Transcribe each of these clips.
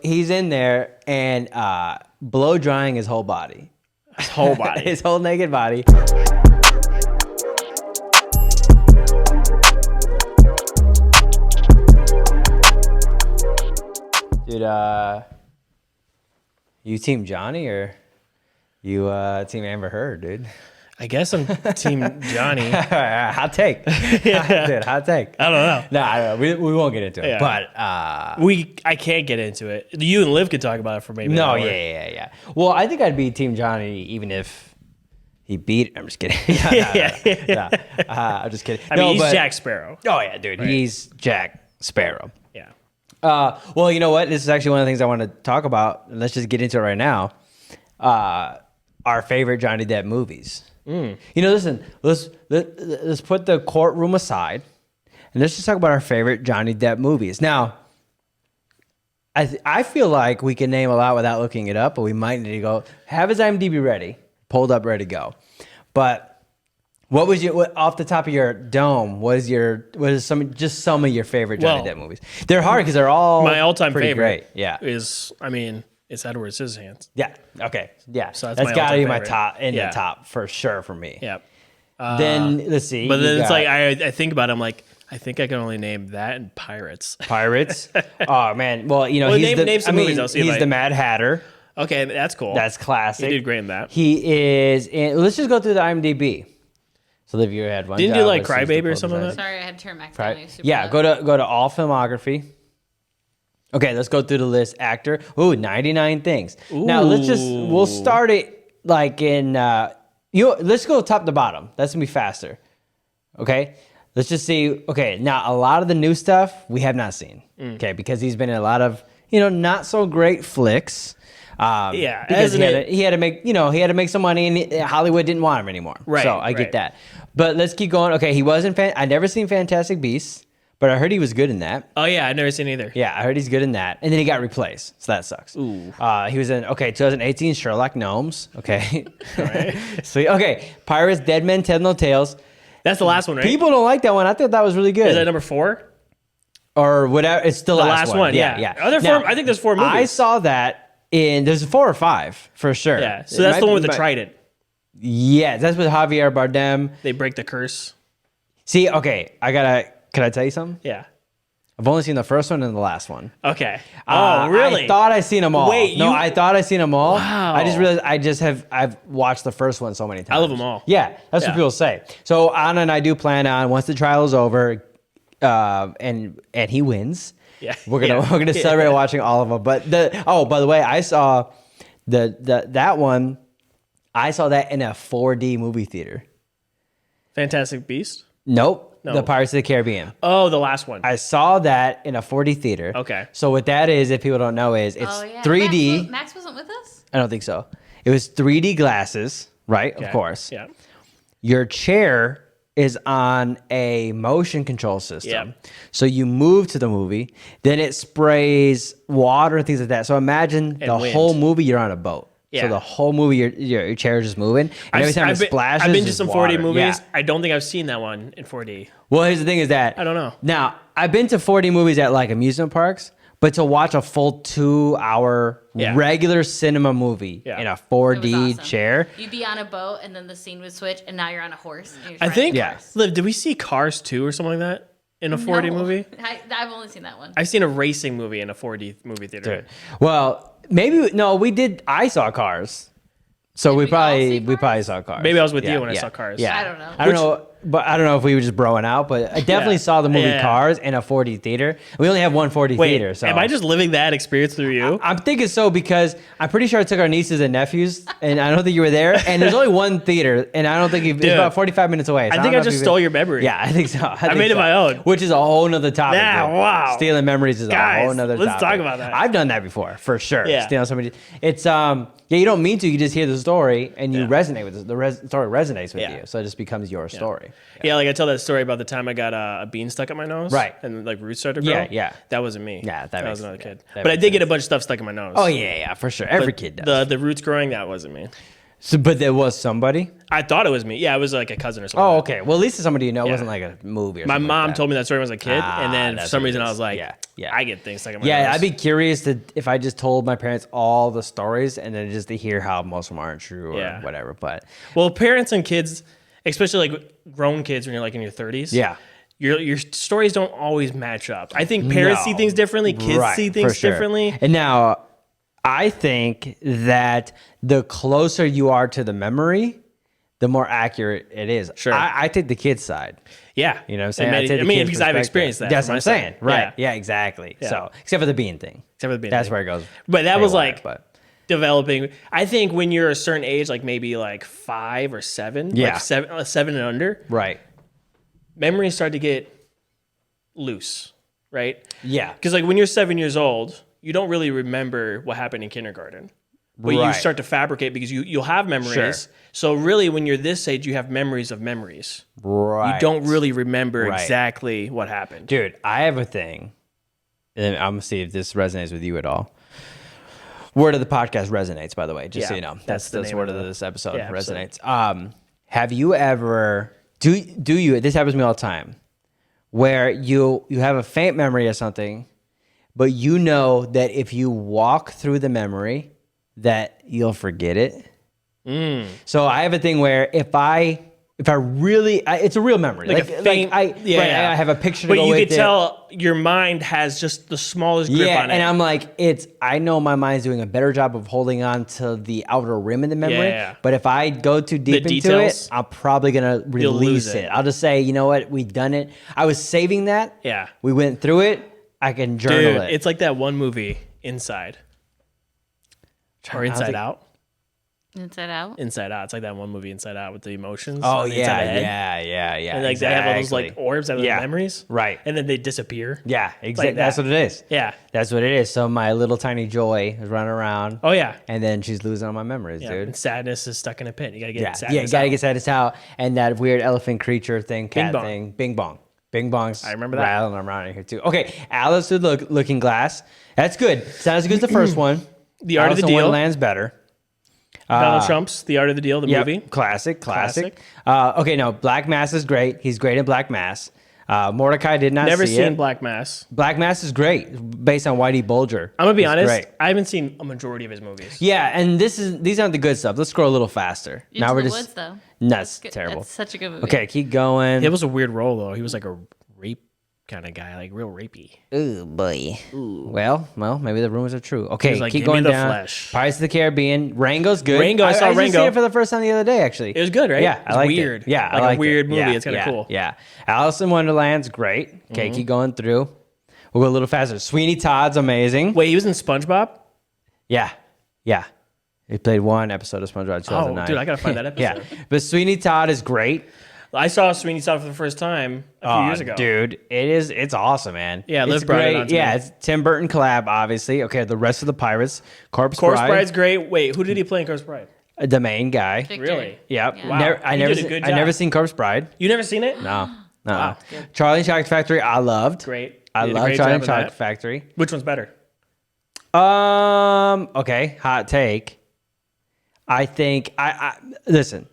he's in there and blow drying his whole body. His whole body. His whole naked body. Dude, you team Johnny or you team Amber Heard, dude? I guess I'm team Johnny. Hot take. Dude, hot take. I don't know. No, I don't know. We won't get into it. Yeah. But I can't get into it. You and Liv could talk about it for maybe an hour. Yeah. Well, I think I'd be team Johnny even if he beat. I'm just kidding. I'm just kidding. I mean, he's Jack Sparrow. Oh yeah, dude, right. He's Jack Sparrow. Yeah. Well, you know what? This is actually one of the things I want to talk about. Let's just get into it right now. Our favorite Johnny Depp movies. You know, listen. Let's put the courtroom aside, and let's just talk about our favorite Johnny Depp movies. Now, I feel like we can name a lot without looking it up, but we might need to go have his IMDb ready, pulled up, ready to go. But what was off the top of your dome? What is some of your favorite Johnny Depp movies? They're hard because they're all my all-time favorite. Great. Yeah, it's Edward Scissorhands. Yeah. Okay. Yeah. So that's got to be my favorite. top the top for sure for me. Yeah. Then let's see. But then it's like I think about it, I'm like, I think I can only name that and Pirates. Pirates. Oh man. Well, you know, he's the Mad Hatter. Okay, that's cool. That's classic. He did great in that. He is. Let's just go through the IMDb. So Liv, you had one. Didn't you like Crybaby or something like that? Sorry, I had to turn Max down. Yeah. Go to all filmography. Okay, let's go through the list. Actor. Ooh, 99 things. Ooh. Now we'll start it like in let's go top to bottom. That's gonna be faster. Okay? Let's just see. Okay, now a lot of the new stuff we have not seen. Okay, because he's been in a lot of, not so great flicks. Because he had to make some money and Hollywood didn't want him anymore. Right. So I get that. But let's keep going. Okay, he wasn't I never seen Fantastic Beasts. But I heard he was good in that. Oh, yeah. I've never seen either. Yeah, I heard he's good in that. And then he got replaced. So that sucks. Ooh. He was in, 2018, Sherlock Gnomes. Okay. All right. Sweet. Okay. Pirates, Dead Men Tell No Tales. That's the last one, right? People don't like that one. I thought that was really good. Is that number 4? Or whatever. It's the last one. Yeah. Are there 4? I think there's 4 movies. I saw that there's 4 or 5 for sure. Yeah. So that's the one with the trident. Yeah. That's with Javier Bardem. They break the curse. See, okay. Can I tell you something? Yeah. I've only seen the first one and the last one. Okay. Oh, really? I thought I seen them all. Wait, I thought I seen them all. Wow. I just realized I've watched the first one so many times. I love them all. Yeah, that's what people say. So Anna and I do plan on, once the trial is over, and he wins. Yeah. We're gonna celebrate watching all of them. But by the way, I saw that one. I saw that in a 4D movie theater. Fantastic Beast? Nope. No. The Pirates of the Caribbean. Oh, the last one. I saw that in a 4D theater. Okay. So what that is, if people don't know, is it's 3D. Max wasn't with us? I don't think so. It was 3D glasses, right? Okay. Of course. Yeah. Your chair is on a motion control system. Yeah. So you move to the movie, then it sprays water and things like that. So imagine the whole movie you're on a boat. Yeah. So the whole movie, your chair is just moving. And every time it splashes, I've been to some 4D movies. Yeah. I don't think I've seen that one in 4D. Well, here's the thing is that... I don't know. Now, I've been to 4D movies at like amusement parks, but to watch a full 2-hour regular cinema movie in a 4D chair... You'd be on a boat and then the scene would switch and now you're on a horse. I think... Liv, did we see Cars 2 or something like that? In a 4D movie? I've only seen that one. I've seen a racing movie in a 4D movie theater. Dude. Well, we did... I saw Cars. So we probably saw Cars. Maybe I was with you when I saw Cars. Yeah. I don't know. But I don't know if we were just broing out, but I definitely saw the movie Cars in a 4D theater. We only have one 4D theater. So am I just living that experience through you? I'm thinking so because I'm pretty sure I took our nieces and nephews, and I don't think you were there. And there's only one theater, and I don't think it's about 45 minutes away. So I think I just stole your memory. Yeah, I think so. I made it my own. Which is a whole nother topic. Yeah, wow. Stealing memories is a whole nother topic. Let's talk about that. I've done that before, for sure. Yeah. Stealing somebody. It's you don't mean to. You just hear the story and you resonate with it. The story resonates with you, so it just becomes your story. Yeah, like I tell that story about the time I got a bean stuck in my nose. Right. And like roots started to grow. Yeah. That wasn't me. Yeah, that was another kid. But I did get a bunch of stuff stuck in my nose. Oh, yeah, for sure. Every kid does. The roots growing, that wasn't me. So, but there was somebody. I thought it was me. Yeah, it was like a cousin or something. Oh, okay. Well, at least it's somebody you know. It Yeah. wasn't like a movie. Or My something mom like told me that story when I was a kid, and then for that's some what it reason I is. was like, Yeah. I get things stuck in my Yeah, nose. I'd be curious if I just told my parents all the stories and then just to hear how most of them aren't true or Yeah. whatever. But Well, parents and kids, especially like grown kids when you're like in your 30s. yeah. Your stories don't always match up. I think parents see things differently, kids Right, see for things sure. differently. And now, I think that the closer you are to the memory, the more accurate it is. Sure. I take the kid's side. Yeah. You know what I'm saying? I take the mean kid's because I've perspective. experienced that. That's for what I'm myself. saying. Right. Yeah, exactly. Yeah. So, except for the bean thing. Except for the being That's thing. where it goes. But that was haywire, like but developing. I think when you're a certain age, like maybe like 5 or 7, Yeah. like seven and under, right. memories start to get loose, right? Yeah. Because like when you're 7 years old, you don't really remember what happened in kindergarten. But you Right. start to fabricate because you'll have memories. Sure. So really when you're this age, you have memories of memories. Right. You don't really remember Right. exactly what happened. Dude, I have a thing, and I'm gonna see if this resonates with you at all. Word of the podcast resonates, by the way, just so Yeah, you know. that's the name word of of the- this episode yeah, episode. resonates. Have you ever do you? This happens to me all the time, where you have a faint memory of something, but you know that if you walk through the memory, that you'll forget it. So I have a thing where if I really, it's a real memory. Like a faint, I have a picture to but go you with could it. tell your mind has just the smallest grip Yeah, on it. and I'm like, I know my mind's doing a better job of holding on to the outer rim of the memory. Yeah. But if I go too deep into details, it, I'm probably gonna you'll release lose it. it. I'll just say, you know what, we've done it. I was saving that. Yeah. We went through it. I can journal Dude, it. it's like that one movie, Inside. Or Inside Out. Inside Out. Inside Out. It's like that one movie, Inside Out, with the emotions. Oh on the inside of the head. yeah. And like they have all those like orbs out of Yeah. the memories. Right. And then they disappear. Yeah, exactly. like That's that. what it is. Yeah. That's what it is. So my little tiny Joy is running around. Oh yeah. And then she's losing all my memories, Yeah. dude. And sadness is stuck in a pit. You gotta get Yeah, sadness. you gotta out. get sadness out. And that weird elephant creature thing, cat bong. thing, Bing Bong. Bing Bong's I remember that. rattling around in here too. Okay, Alice the Looking Glass. That's good. It's not as good as the first one. The Art of Alice the in Deal. Wonderland's better. Donald Trump's The Art of the Deal, the Yep, movie. classic. Classic. Okay, no, Black Mass is great. He's great in Black Mass. Mordecai did not Never see seen it. Black Mass. Black Mass is great, based on Whitey Bulger. I'm gonna be It's honest. great. I haven't seen a majority of his movies. Yeah, and these aren't the good stuff. Let's scroll a little faster. Into now we're the just Woods, though. nuts. Good. Terrible. That's such a good movie. Okay, keep going. It was a weird role though. He was like a rape kind of guy, like real rapey. Ooh, boy. Well, maybe the rumors are true. Okay, like, keep "Give me going the down. flesh." Pirates of the Caribbean. Rango's good. Rango, I saw just Rango. seen it for the first time the other day, actually. It was good, right? Yeah, It's I liked weird. it. Yeah, I like liked a weird it. movie. Yeah, It's kind of cool. Yeah, Alice in Wonderland's great. Okay, keep going through. We'll go a little faster. Sweeney Todd's amazing. Wait, he was in SpongeBob? Yeah. He played one episode of SpongeBob 2009. Oh, dude, I gotta find that episode. Yeah, but Sweeney Todd is great. I saw Sweeney Todd for the first time a few years ago. Dude, it's awesome, man. Yeah, Liv it's brought it great. on to Yeah, me. it's Tim Burton collab, obviously. Okay, the rest of the Pirates. Corpse Corpse Bride, Bride's great. Wait, who did he play in Corpse Bride? the main guy. Victor. Really? Yep. Yeah. Wow. I He never, did a good I never job. seen Corpse Bride. You never seen it? No. Wow, good. Charlie and Chocolate Factory, I loved. Great. I You did a love great Charlie job and in Chocolate that. Factory. Which one's better? Okay, hot take. I think I listen.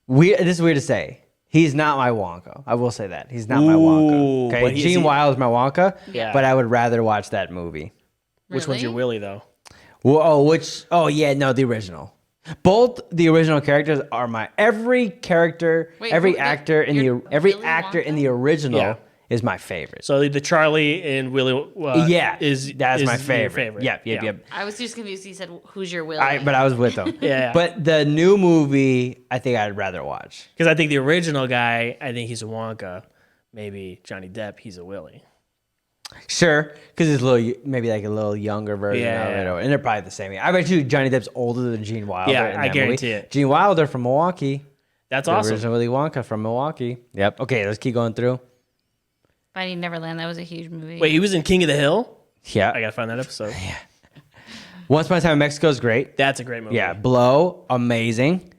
This is weird to say. He's not my Wonka. I will say that. He's not my Ooh, Wonka. but Okay, he's- Gene Wilder is my Wonka, Yeah. but I would rather watch that movie. Which one's your Willy though? Oh yeah, no, the original. Both the original characters are my every character, Wait, every who- actor in you're every Willy actor in Wonka? the original Yeah. is my favorite. So the Charlie and Willy. That's my your favorite. Yep. I was just confused. He said, "Who's your Willie?" But I was with them. Yeah. But the new movie, I think I'd rather watch. Because I think the original guy, I think he's a Wonka. Maybe Johnny Depp, he's a Willy. Sure, because it's maybe like a little younger version Yeah, of it, yeah. and they're probably the same. I bet you Johnny Depp's older than Gene Wilder. Yeah, in I that guarantee movie. it. Gene Wilder from Milwaukee. That's The awesome. original Willy Wonka from Milwaukee. Yep. Okay, let's keep going through. Finding Neverland. That was a huge movie. Wait, he was in King of the Hill? Yeah. I gotta find that episode. Once Upon a Time in Mexico is great. That's a great movie. Yeah. Blow, amazing.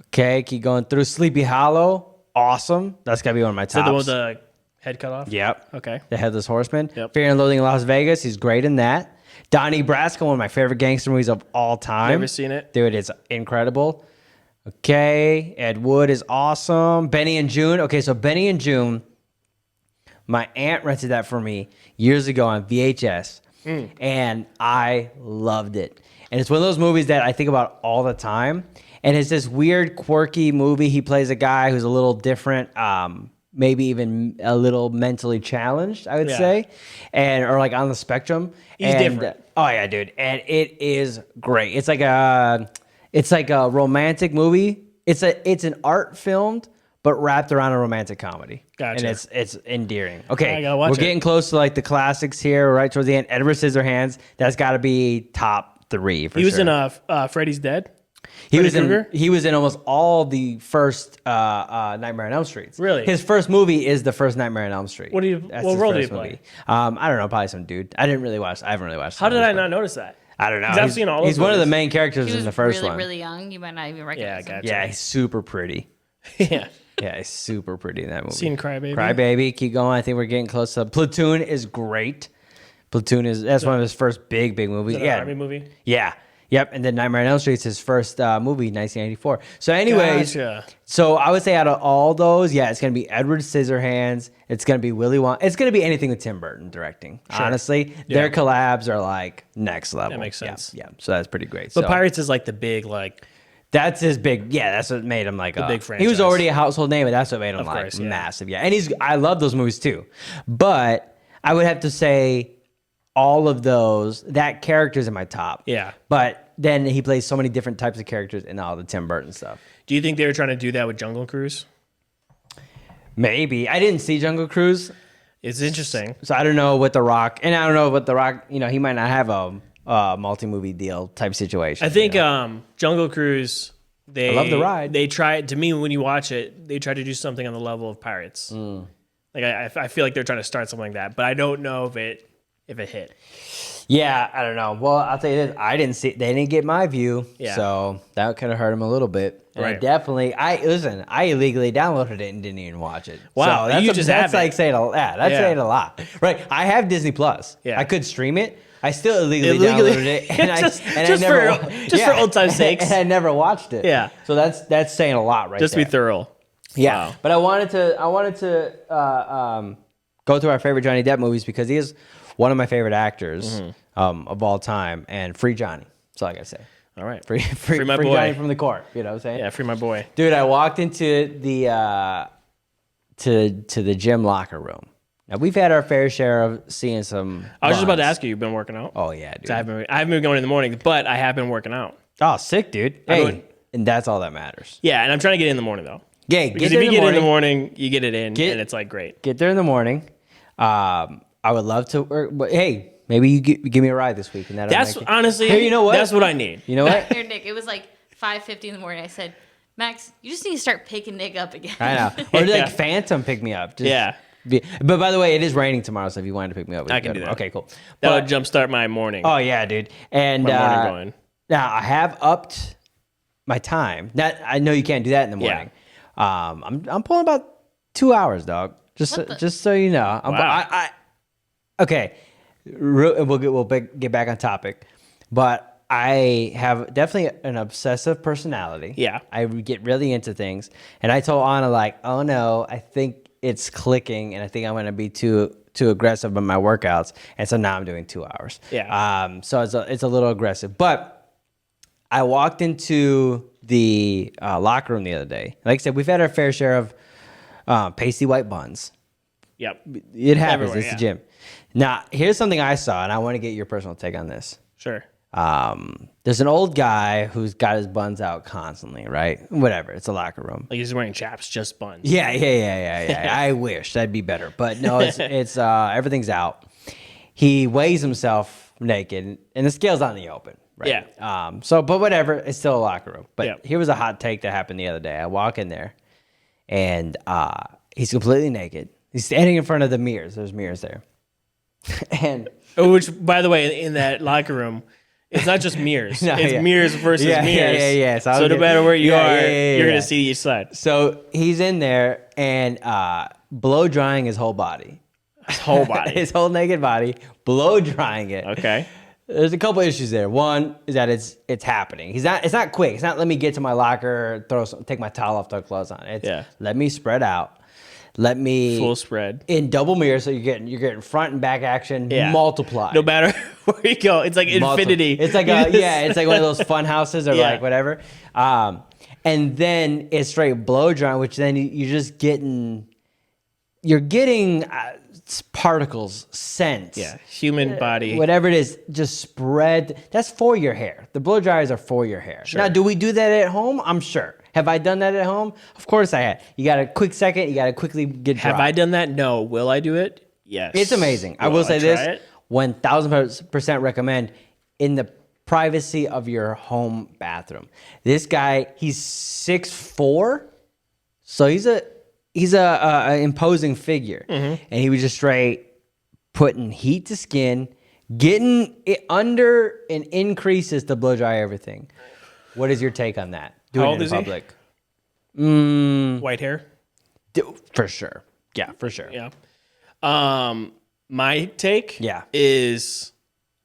Okay, keep going through. Sleepy Hollow, awesome. That's gotta be one of my Is that tops. the one with the head cut off? Yep. Okay. The Headless Horseman. Yep. Fear and Loathing in Las Vegas. He's great in that. Donnie Brasco, one of my favorite gangster movies of all time. Never seen it. Dude, it's incredible. Okay, Ed Wood is awesome. Benny and June. Okay, so Benny and June, my aunt rented that for me years ago on VHS, and I loved it. And it's one of those movies that I think about all the time. And it's this weird, quirky movie. He plays a guy who's a little different, maybe even a little mentally challenged, I would say, or like on the spectrum. He's different. Oh yeah, dude, and it is great. It's like a romantic movie. It's an art filmed, but wrapped around a romantic comedy. Gotcha. And it's endearing. Okay, I gotta watch we're it. getting close to like the classics here, right towards the end. Edward Scissorhands. That's got to be top 3 for sure. He was in Freddy's Dead. He Freddy was in almost all the first Nightmare on Elm Street. Really? His first movie is the first Nightmare on Elm Street. What role did he play? I don't know, probably some dude. I haven't really watched. I haven't really watched. How did I not notice that? I don't know. 'Cause I've seen all He's those one of the movies. main characters He in was the first really, one. really young. You might not even recognize him. gotcha. Yeah, he's super pretty. Yeah. Yeah, he's super pretty in that movie. Seen Crybaby? Crybaby, keep going. I think we're getting close to Platoon is great. That's one of his first big movies. Is that an army movie? Yeah. Yep. And then Nightmare on Elm Street is his first movie, 1984. So anyways, Gotcha. so I would say out of all those, yeah, it's going to be Edward Scissorhands. It's going to be Willy Wonka. It's going to be anything with Tim Burton directing. Sure. Honestly, their collabs are like next level. That makes sense. Yeah. So that's pretty great. But So Pirates is like the big, like, that's his big, yeah, that's what made him like a big He franchise. was already a household name, but that's what made him Of like course, yeah. massive. Yeah. And I love those movies too. But I would have to say all of those, that character's in my top. Yeah. But then he plays so many different types of characters in all the Tim Burton stuff. do you think they were trying to do that with Jungle Cruise? Maybe. I didn't see Jungle Cruise, It's interesting. so I don't know what The Rock, and I don't know what The Rock, he might not have a multi-movie deal type situation. I think Jungle Cruise, I love the ride. They tried, to me, when you watch it, they tried to do something on the level of Pirates. Like, I feel like they're trying to start something like that, but I don't know if it hit. Yeah, I don't know. Well, I'll tell you this. They didn't get my view. Yeah. So that could have hurt him a little bit. And Right. I illegally downloaded it and didn't even watch it. Wow, So you just that's have like it. saying that's Yeah. saying a lot. Right. I have Disney Plus. Yeah. I could stream it. I still illegally downloaded it. And for old time's sakes. And I never watched it. Yeah. So that's saying a lot right Just there. be thorough. Yeah, Wow. but I wanted to go through our favorite Johnny Depp movies because he is one of my favorite actors of all time, and free Johnny. That's all I gotta say. All right. Free my boy. Johnny from the court. You know what I'm saying? Yeah, free my boy. Dude, I walked into the to the gym locker room. Now we've had our fair share of seeing some. I was just about to blondes. ask you, you've been working out? Oh yeah, dude. 'Cause I haven't been going in the morning, but I have been working out. Oh, sick, dude. I'm Hey, going- and that's all that matters. Yeah, and I'm trying to get in the morning, though. Yeah, Because get there if you in the get morning. in the morning, you get it in, and it's like great. Get there in the morning. I would love to work, but hey, maybe you give me a ride this week, and That's honestly, Hey, you know what? That's what I need. You know what? Here, Nick, it was like 5:50 in the morning. I said, Max, you just need to start picking Nick up again. I know. Or Yeah. like Phantom pick me up. Just Yeah. But by the way, it is raining tomorrow, so if you wanted to pick me up, we I can go do tomorrow. that. Okay, cool. That But- would jumpstart my morning. oh yeah, dude. And my morning going. now I have upped my time. Now I know you can't do that in the Yeah. morning. I'm pulling about 2 hours, dog. Just so you know. Wow. Okay. We'll get back on topic, but I have definitely an obsessive personality. Yeah. I get really into things, and I told Anna like, oh no, I think it's clicking, and I think I'm gonna be too aggressive in my workouts, and so now I'm doing 2 hours. Yeah. So it's a little aggressive, but I walked into the locker room the other day. Like I said, we've had our fair share of pasty white buns. Yep. It happens. Everywhere, It's yeah. the gym. Now, here's something I saw, and I want to get your personal take on this. Sure. There's an old guy who's got his buns out constantly, right? Whatever. It's a locker room. Like he's wearing chaps, just buns. Yeah. I wish that'd be better, but no, it's everything's out. He weighs himself naked, and the scale's out in the open, right? Yeah. But whatever. It's still a locker room. But Yeah. here was a hot take that happened the other day. I walk in there, and he's completely naked. He's standing in front of the mirrors. There's mirrors there, and Which, by the way, in that locker room, it's not just mirrors. No, it's yeah. mirrors versus Yeah, mirrors. yeah. So I'll So no get- matter where you Yeah, are, yeah, yeah, you're yeah. gonna see each side. So he's in there and blow drying his whole body. His whole body. His whole naked body, blow drying it. Okay. There's a couple issues there. One is that it's happening. It's not quick. It's not let me get to my locker, take my towel off, throw clothes on. It's let me spread out. Let me full spread in double mirror, so you're getting front and back action multiplied. No matter where you go, it's like infinity. It's like it's like one of those fun houses or like whatever. And then it's straight blow drying, which then you're just getting particles, scents. Yeah, human body. Whatever it is, just spread. That's for your hair. The blow dryers are for your hair. Sure. Now, do we do that at home? I'm sure. Have I done that at home? Of course I had. You got a quick second. You got to quickly get dry. Have I done that? No. Will I do it? Yes. It's amazing. I will say this: 1,000% recommend in the privacy of your home bathroom. This guy, he's 6'4", so he's a imposing figure, and he was just straight putting heat to skin, getting it under and increases to blow dry everything. What is your take on that? How old it in is public. White hair? For sure. Yeah, for sure. Yeah. My take Yeah. is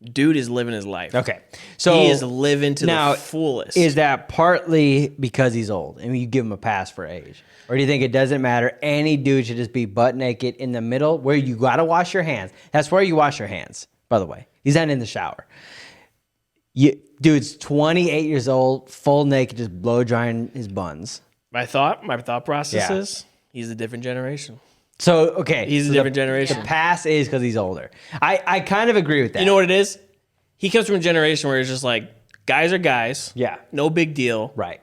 dude is living his life. Okay. So he is living to now, the fullest. Is that partly because he's old and you give him a pass for age? Or do you think it doesn't matter? Any dude should just be butt naked in the middle where you got to wash your hands. That's where you wash your hands, by the way. He's not in the shower. Dude's 28 years old, full naked, just blow drying his buns. My thought process is he's a different generation. So, okay. He's a different generation. The pass is because he's older. I kind of agree with that. You know what it is? He comes from a generation where it's just like, guys are guys. Yeah. No big deal. Right.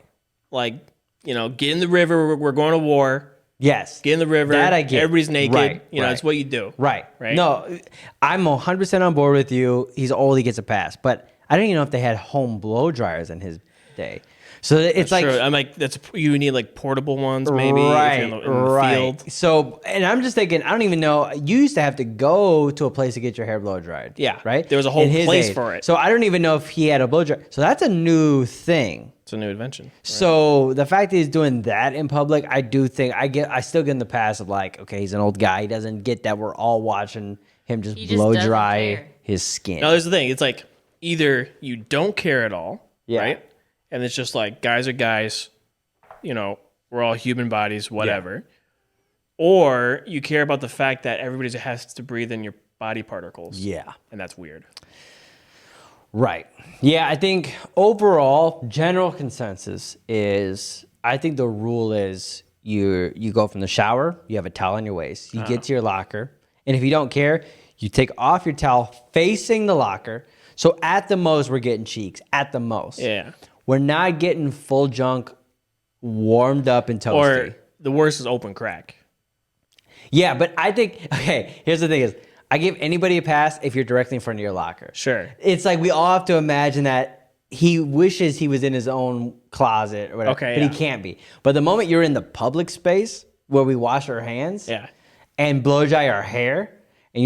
Like, get in the river. We're going to war. Yes. Get in the river. That I get. Everybody's naked. Right. It's what you do. Right. Right. No, I'm 100% on board with you. He's old. He gets a pass. But I don't even know if they had home blow dryers in his day. So it's like, true. I'm like, you need like portable ones, maybe, right, if you're in the field. So, and I'm just thinking, I don't even know. You used to have to go to a place to get your hair blow dried. Yeah, right. There was a whole In his place age. for it. So I don't even know if he had a blow dryer. So that's a new thing. It's a new invention. Right? So the fact that he's doing that in public, I do think I still get in the pass of like, okay, he's an old guy. He doesn't get that we're all watching him just blow dry care. his skin. Now, there's the thing. It's like either you don't care at all, right? And it's just like guys are guys, we're all human bodies, whatever. Yeah. Or you care about the fact that everybody has to breathe in your body particles. Yeah. And that's weird. Right. Yeah, I think overall, general consensus is, I think the rule is you go from the shower, you have a towel on your waist, you get to your locker, and if you don't care, you take off your towel facing the locker. So at the most, we're getting cheeks. At the most. Yeah. We're not getting full junk warmed up and toasty. Or the worst is open crack. Yeah, but I think, okay, here's the thing is, I give anybody a pass if you're directly in front of your locker. Sure. It's like we all have to imagine that he wishes he was in his own closet or whatever, but he can't be. But the moment you're in the public space where we wash our hands and blow dry our hair, and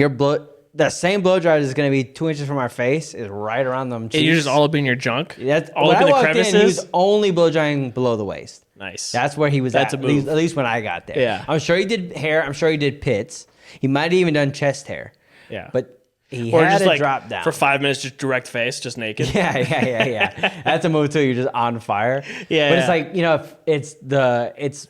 the same blow dryer is going to be 2 inches from our face is right around them cheeks. And you're just all up in your junk? That's all up in the crevices? He was only blow drying below the waist. Nice. That's where he was at move. at least when I got there. Yeah. I'm sure he did hair. I'm sure he did pits. He might have even done chest hair. Yeah. But he or had just a like drop down. For 5 minutes, just direct face, just naked. Yeah. That's a move too. You're just on fire. Yeah. But it's like, if it's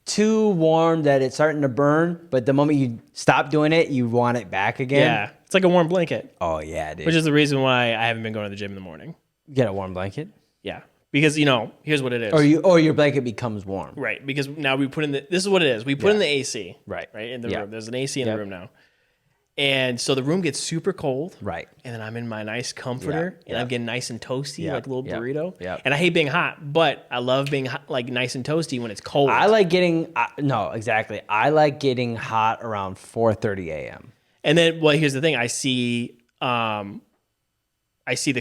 too warm that it's starting to burn, but the moment you stop doing it, you want it back again. Yeah. It's like a warm blanket. Oh yeah, dude. Which is the reason why I haven't been going to the gym in the morning. Get a warm blanket. Yeah. Because, here's what it is. Or your blanket becomes warm. Right. Because now we put in this is what it is. We put in the AC. Right. Right. In the room. There's an AC in the room now. And so the room gets super cold. Right. And then I'm in my nice comforter and I'm getting nice and toasty like a little burrito. Yeah. And I hate being hot, but I love being hot, like nice and toasty when it's cold. I like getting I like getting hot around 4:30 a.m. And then, here's the thing. I see the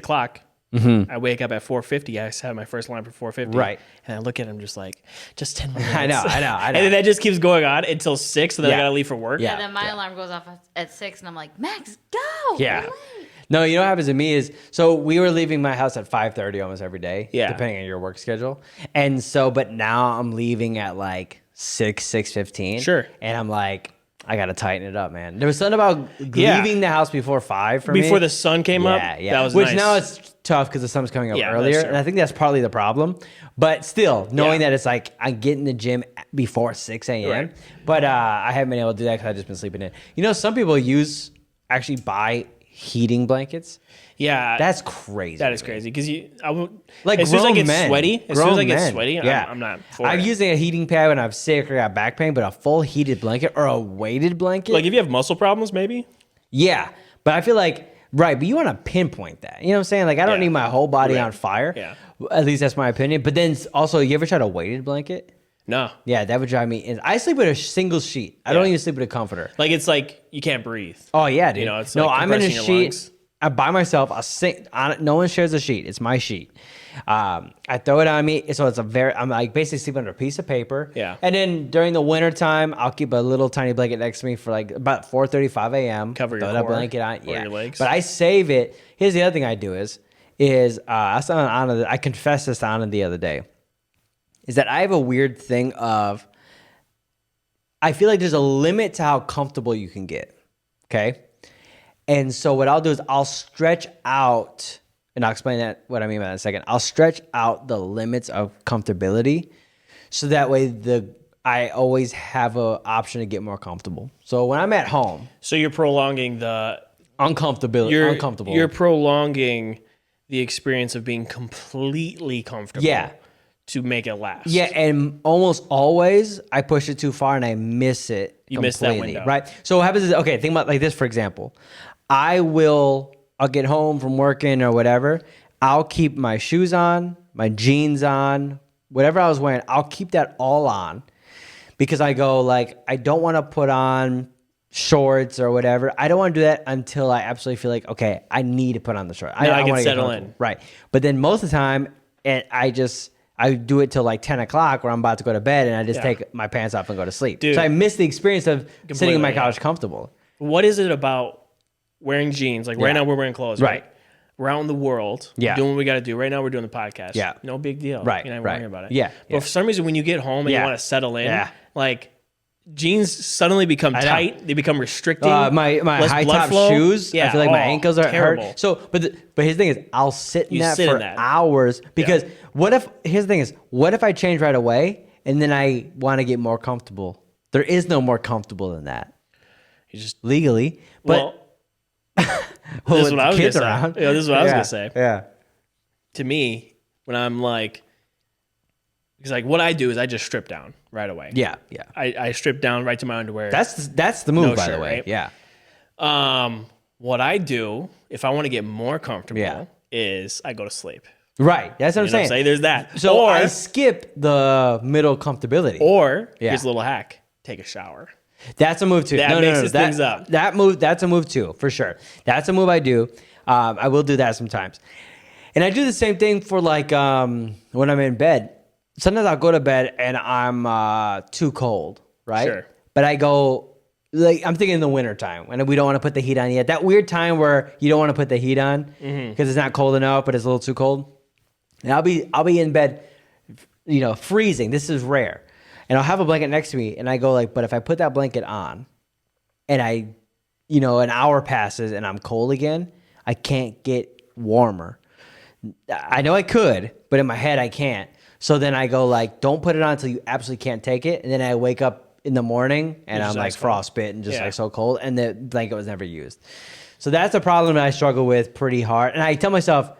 clock. Mm-hmm. I wake up at 4:50. I have my first alarm for 4:50. Right. And I look at him just like, just 10 minutes. I know. And then that just keeps going on until 6, and then I gotta leave for work. Yeah, then my alarm goes off at 6, and I'm like, Max, go! Yeah. No, you know what happens to me is, so we were leaving my house at 5:30 almost every day, depending on your work schedule. And so, but now I'm leaving at like 6:15. Sure. And I'm like, I gotta tighten it up, man. There was something about leaving the house before 5 for me. Before the sun came up. Yeah. That was Which nice. now it's tough because the sun's coming up Yeah, earlier, that's true. and I think that's partly the problem. But still, knowing that it's like I get in the gym before 6 a.m. Right. But I haven't been able to do that because I've just been sleeping in. You know, some people actually buy heating blankets. Yeah. That's crazy. That is to me. crazy because Like as soon as I grown get men. sweaty, I'm not for I'm it. using a heating pad when I'm sick or got back pain, but a full heated blanket or a weighted blanket. Like if you have muscle problems, maybe. Yeah, but I feel like but you want to pinpoint that. You know what I'm saying? Like I don't Yeah. need my whole body Right. on fire. Yeah. At least that's my opinion. But then also, you ever tried a weighted blanket? No. Yeah, that would drive me. I sleep with a single sheet. I don't even sleep with a comforter. Like it's like you can't breathe. Oh yeah, dude. You know, it's no, like I'm in a compressing your sheet. lungs. I'm by myself. I'll sit on it. No one shares a sheet. It's my sheet. I throw it on me. So I'm like basically sleeping under a piece of paper. Yeah. And then during the winter time, I'll keep a little tiny blanket next to me for like about 4:35 a.m. Cover throw your that core blanket on. or your legs. But I save it. Here's the other thing I do is I confessed this to Anna the other day. Is that I have a weird thing of I feel like there's a limit to how comfortable you can get. Okay. And so what I'll do is I'll stretch out, and I'll explain what I mean by that in a second. I'll stretch out the limits of comfortability so that way I always have an option to get more comfortable. So when I'm at home, So you're prolonging the uncomfortable. You're prolonging the experience of being completely comfortable. Yeah. To make it last. Yeah, and almost always I push it too far and I miss it. You miss that window. Right? So what happens is, okay, think about like this, for example. I'll get home from working or whatever. I'll keep my shoes on, my jeans on, whatever I was wearing. I'll keep that all on because I go like, I don't want to put on shorts or whatever. I don't want to do that until I absolutely feel like, okay, I need to put on the shorts. Now I can wanna get settle comfortable. in. Right. But then most of the time, I do it till like 10 o'clock where I'm about to go to bed and I just take my pants off and go to sleep. Dude. So I miss the experience of sitting in my Completely, couch comfortable. What is it about wearing jeans? Like right now we're wearing clothes, right? We're out in the world. Yeah. Doing what we got to do. Right now we're doing the podcast. Yeah. No big deal. Right, You're not right. worrying about it. Yeah, But for some reason, when you get home and you Yeah. want to settle in, Yeah. like jeans suddenly become know. tight. They become restricting. My less high blood top flow. shoes, I feel like my ankles are terrible. hurt. So, but his thing is, I'll sit in You that sit for in that. hours because what if I change right away and then I want to get more comfortable? There is no more comfortable than that. You just Legally, but this is with what I was kids gonna around. say. Yeah, this is what I was gonna say. Yeah. To me, when I'm like, because like what I do is I just strip down right away. Yeah. I strip down right to my underwear. That's the move, No by shirt, the way. right? Yeah. What I do if I want to get more comfortable Yeah. is I go to sleep. Right. That's what I'm You know what I'm saying. saying? There's that. So or I skip the middle comfortability. here's a little hack: take a shower. That's a move too. That mixes things up. That's a move too, for sure. That's a move I do. I will do that sometimes. And I do the same thing for like when I'm in bed. Sometimes I'll go to bed and I'm too cold, right? Sure. But I go like I'm thinking in the winter time when we don't want to put the heat on yet. That weird time where you don't want to put the heat on because it's not cold enough, but it's a little too cold. And I'll be in bed, freezing. This is rare. And I'll have a blanket next to me and I go like, but if I put that blanket on and an hour passes and I'm cold again, I can't get warmer. I know I could, but in my head I can't. So then I go like, don't put it on until you absolutely can't take it. And then I wake up in the morning and I'm like frostbitten and just like so cold. And the blanket was never used. So that's a problem that I struggle with pretty hard. And I tell myself,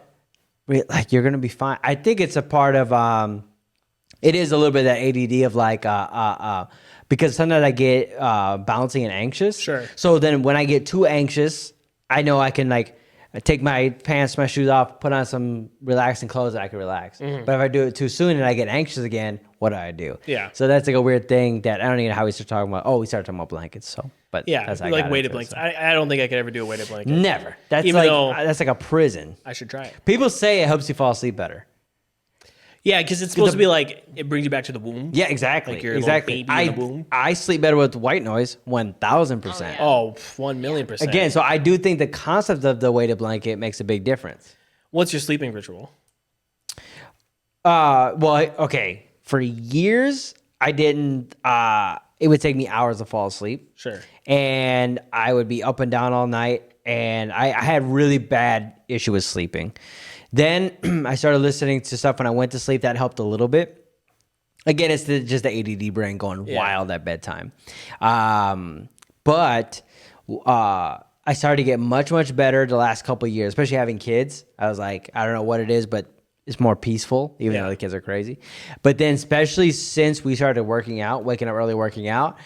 like, you're going to be fine. I think it's a part of, it is a little bit of that ADD of like, because sometimes I get bouncing and anxious. Sure. So then when I get too anxious, I know I can like take my pants, my shoes off, put on some relaxing clothes that I can relax. But if I do it too soon and I get anxious again, what do? Yeah. So that's like a weird thing that I don't even know how we start talking about. Oh, we started talking about blankets. So, but Yeah, that's how I like got weighted into it, blankets. so. I don't think I could ever do a weighted blanket. Never. That's Even like though- that's like a prison. I should try it. People say it helps you fall asleep better. Yeah, because it's supposed to be like it brings you back to the womb. Yeah, exactly. Like your little exactly. baby in the womb. I sleep better with white noise, 1,000%. Oh, 1,000,000%. Again, so I do think the concept of the weighted blanket makes a big difference. What's your sleeping ritual? Well, okay. For years, I didn't. it would take me hours to fall asleep. Sure. And I would be up and down all night, and I had really bad issue with sleeping. Then I started listening to stuff when I went to sleep. That helped a little bit. Again, it's just the ADD brain going wild at bedtime. But I started to get much, much better the last couple of years, especially having kids. I was like, I don't know what it is, but it's more peaceful, even though the kids are crazy. But then especially since we started working out, waking up early, working out,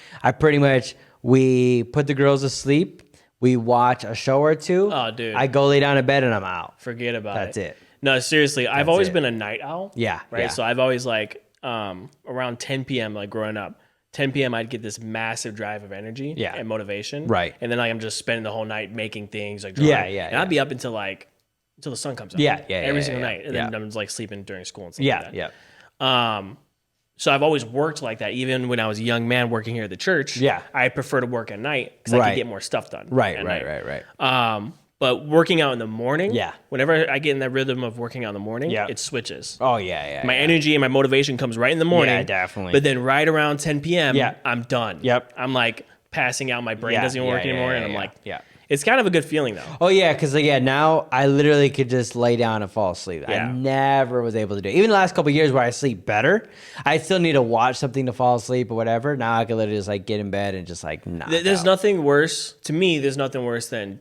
we put the girls to sleep. We watch a show or two. Oh, dude. I go lay down in bed and I'm out. Forget about That's it. No, seriously. I've always been a night owl. Yeah. Right. Yeah. So I've always around 10 p.m. like growing up, 10 p.m. I'd get this massive drive of energy and motivation. Right. And then I'm just spending the whole night making things like drawing. And I'd be up until the sun comes out. Every single night. And then I'm like sleeping during school and stuff like that. So I've always worked like that. Even when I was a young man working here at the church, I prefer to work at night because I could get more stuff done. Right. But working out in the morning, whenever I get in that rhythm of working out in the morning, it switches. Oh, yeah. My energy and my motivation comes right in the morning. Yeah, definitely. But then right around 10 p.m., I'm done. Yep. I'm like passing out. My brain doesn't work anymore. And I'm like, yeah. It's kind of a good feeling though. Oh, yeah, because now I literally could just lay down and fall asleep. I never was able to do it. Even the last couple of years where I sleep better, I still need to watch something to fall asleep or whatever. Now I can literally just like get in bed and just like knock There's out. nothing worse. To me, there's nothing worse than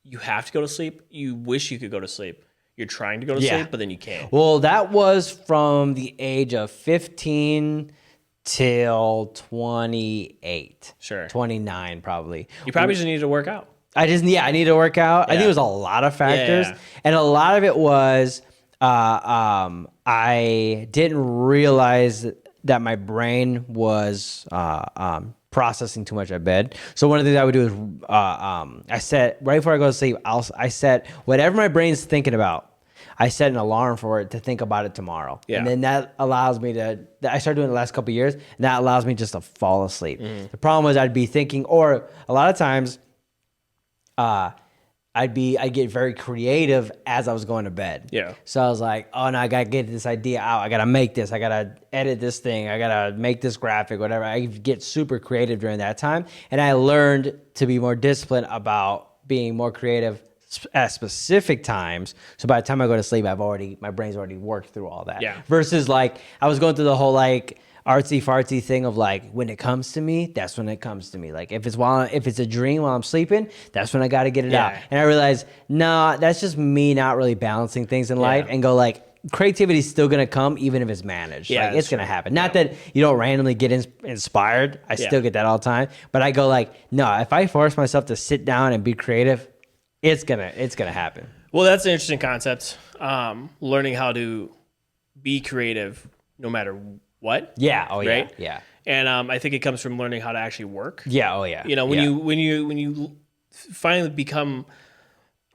you have to go to sleep. You wish you could go to sleep. You're trying to go to sleep, but then you can't. Well, that was from the age of 15 till 28. Sure. 29 probably. You probably just need to work out. I need to work out. I think it was a lot of factors. And a lot of it was I didn't realize that my brain was processing too much at bed. So one of the things I would do is I set, right before I go to sleep, I set whatever my brain's thinking about, I set an alarm for it to think about it tomorrow. And then that allows me I started doing it the last couple of years, and that allows me just to fall asleep. The problem was I'd be thinking, or a lot of times, I'd get very creative as I was going to bed. Yeah. So I was like, oh no, I gotta get this idea out. I gotta make this. I gotta edit this thing. I gotta make this graphic, whatever. I get super creative during that time. And I learned to be more disciplined about being more creative at specific times. So by the time I go to sleep, my brain's already worked through all that. Yeah. Versus like, I was going through the whole like, artsy fartsy thing of like, when it comes to me, that's when it comes to me. Like if it's a dream while I'm sleeping, that's when I got to get it out. And I realized, nah, that's just me not really balancing things in life, and go like, creativity is still going to come even if it's managed. Like it's going to happen. Not that you don't randomly get inspired. I still get that all the time. But I go like, no, if I force myself to sit down and be creative, it's gonna happen. Well, that's an interesting concept. Learning how to be creative no matter what. Yeah. Oh, yeah. Right? Yeah. And I think it comes from learning how to actually work. Yeah. Oh, yeah. You know, when you finally become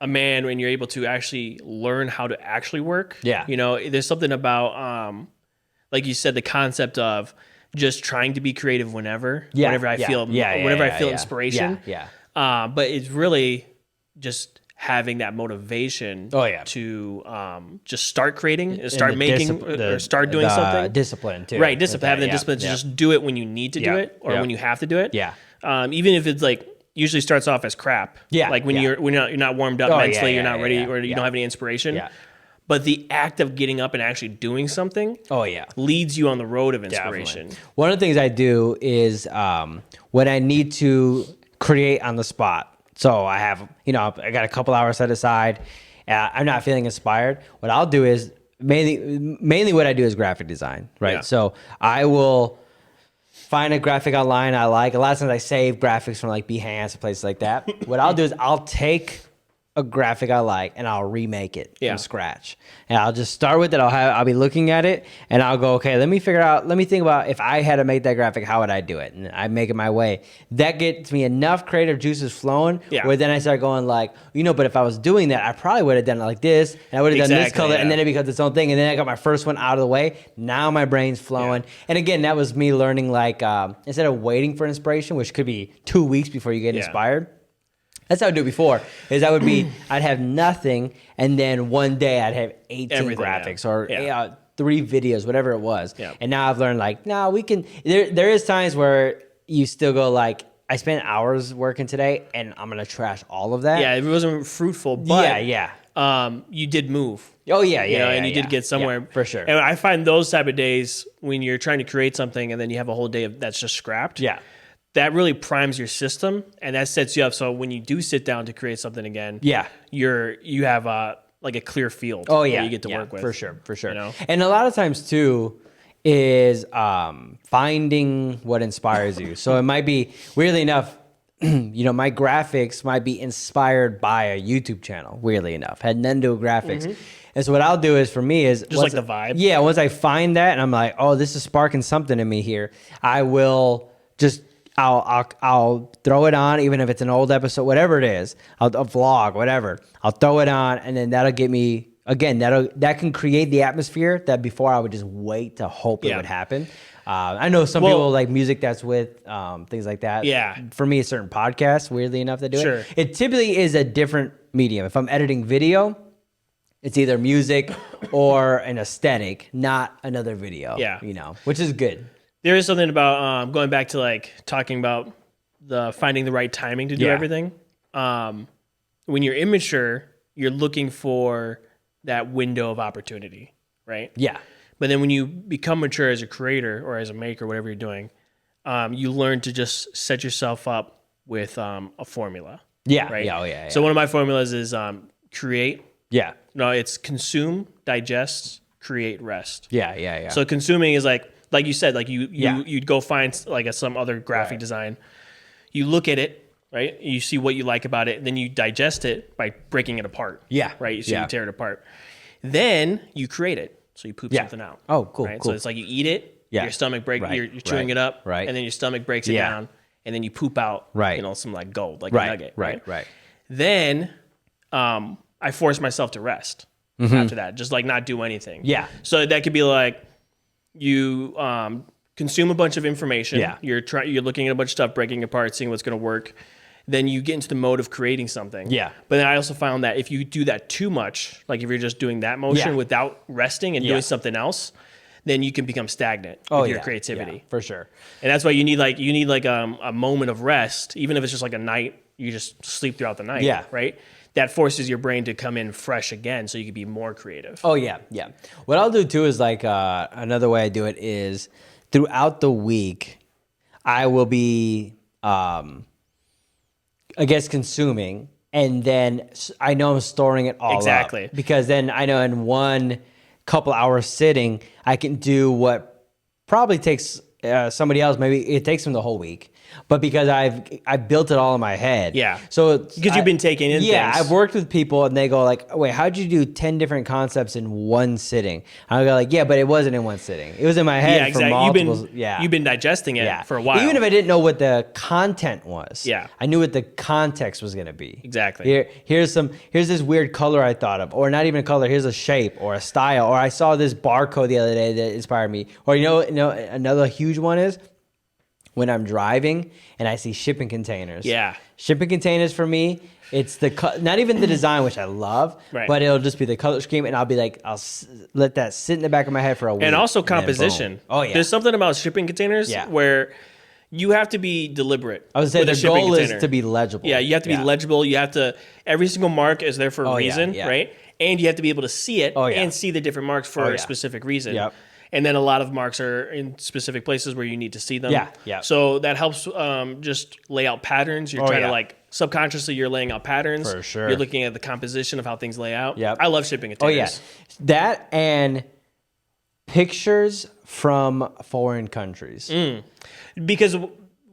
a man, when you're able to actually learn how to actually work. Yeah. You know, there's something about, like you said, the concept of just trying to be creative whenever I feel inspiration. Yeah. But it's really just having that motivation to just start creating, start making, or start doing something. Discipline too. Right, discipline. Having the discipline to just do it when you need to do it, or when you have to do it. Yeah. Even if it's like usually starts off as crap. Yeah. Like when you're not warmed up mentally, you're not ready, or you don't have any inspiration. Yeah. But the act of getting up and actually doing something leads you on the road of inspiration. Definitely. One of the things I do is when I need to create on the spot. So I have, I got a couple hours set aside. I'm not feeling inspired. What I'll do is mainly what I do is graphic design, right? Yeah. So I will find a graphic online I like. A lot of times I save graphics from like Behance and places like that. What I'll do is I'll take a graphic I like and I'll remake it from scratch. And I'll just start with it. I'll be looking at it and I'll go, okay, let me think about if I had to make that graphic, how would I do it? And I make it my way. That gets me enough creative juices flowing where then I start going like, but if I was doing that, I probably would have done it like this and I would have done this color and then it becomes its own thing. And then I got my first one out of the way. Now my brain's flowing. Yeah. And again, that was me learning like, instead of waiting for inspiration, which could be 2 weeks before you get inspired, that's how I would do it before, is I'd have nothing, and then one day I'd have 18 graphics or 3 videos, whatever it was. Yeah. And now I've learned like, no, we can, there is times where you still go like, I spent hours working today, and I'm gonna trash all of that. Yeah, it wasn't fruitful, but yeah. You did move. Oh yeah, You know, and you did get somewhere. for sure. And I find those type of days when you're trying to create something and then you have a whole day that's just scrapped. Yeah. That really primes your system and that sets you up. So when you do sit down to create something again, you have like a clear field. Oh yeah, that you get to work with for sure. You know? And a lot of times too is finding what inspires you. So it might be, weirdly enough, you know, my graphics might be inspired by a YouTube channel. Weirdly enough, had Nendo graphics. And so what I'll do is, for me, is just like the vibe. Yeah, once I find that and I'm like, oh, this is sparking something in me here, I will just. I'll throw it on, even if it's an old episode, whatever it is, a vlog, whatever. I'll throw it on, and then that'll get me again. That can create the atmosphere that before I would just wait to hope it would happen. I know some people like music that's with things like that. Yeah. For me, certain podcasts, weirdly enough, that do Sure. it. It typically is a different medium. If I'm editing video, it's either music or an aesthetic, not another video. Yeah. You know, which is good. There is something about going back to like talking about the finding the right timing to do everything. When you're immature, you're looking for that window of opportunity, right? Yeah. But then when you become mature as a creator or as a maker, whatever you're doing, you learn to just set yourself up with a formula. Yeah. Right. Yeah. Oh, yeah. So one of my formulas is create. Yeah. No, it's consume, digest, create, rest. Yeah. So consuming is like you said, like you'd go find like some other graphic design. You look at it, right? You see what you like about it, and then you digest it by breaking it apart. Yeah. Right? So you tear it apart. Then you create it. So you poop something out. Oh, cool. Right? Cool. So it's like you eat it, your stomach breaks, you're chewing it up, right. and then your stomach breaks it down, and then you poop out, right. you know, some like gold, like a nugget. Right. Then I force myself to rest after that, just like not do anything. Yeah. So that could be like you consume a bunch of information. Yeah. You're looking at a bunch of stuff, breaking apart, seeing what's going to work. Then you get into the mode of creating something. Yeah. But then I also found that if you do that too much, like if you're just doing that motion without resting and doing something else, then you can become stagnant with your creativity. Yeah, for sure. And that's why you need a moment of rest, even if it's just like a night, you just sleep throughout the night. Yeah. Right? That forces your brain to come in fresh again so you can be more creative. Oh, yeah. What I'll do too is like another way I do it is throughout the week, I will be, I guess, consuming, and then I know I'm storing it all up. Because then I know in one couple hours sitting, I can do what probably takes somebody else, maybe it takes them the whole week. But because I built it all in my head. Yeah. So because you've been taking in things. I've worked with people and they go like, wait, how'd you do 10 different concepts in one sitting? I go like, yeah, but it wasn't in one sitting. It was in my head for multiple. You've been digesting it for a while. Even if I didn't know what the content was. Yeah. I knew what the context was going to be. Exactly. Here's this weird color I thought of, or not even a color. Here's a shape or a style, or I saw this barcode the other day that inspired me. Or you know another huge one is when I'm driving and I see shipping containers. Yeah. Shipping containers for me, it's not even the design, which I love, but it'll just be the color scheme, and I'll be like, I'll let that sit in the back of my head for a week. And also composition. Oh, yeah. There's something about shipping containers where you have to be deliberate. I would say the goal is to be legible. Yeah, you have to be legible. You have to, every single mark is there for a reason, right? And you have to be able to see it and see the different marks for a specific reason. Yep. And then a lot of marks are in specific places where you need to see them. Yeah. So that helps just lay out patterns. You're trying to like subconsciously you're laying out patterns. For sure. You're looking at the composition of how things lay out. Yep. I love shipping containers. Oh yeah. That and pictures from foreign countries. Because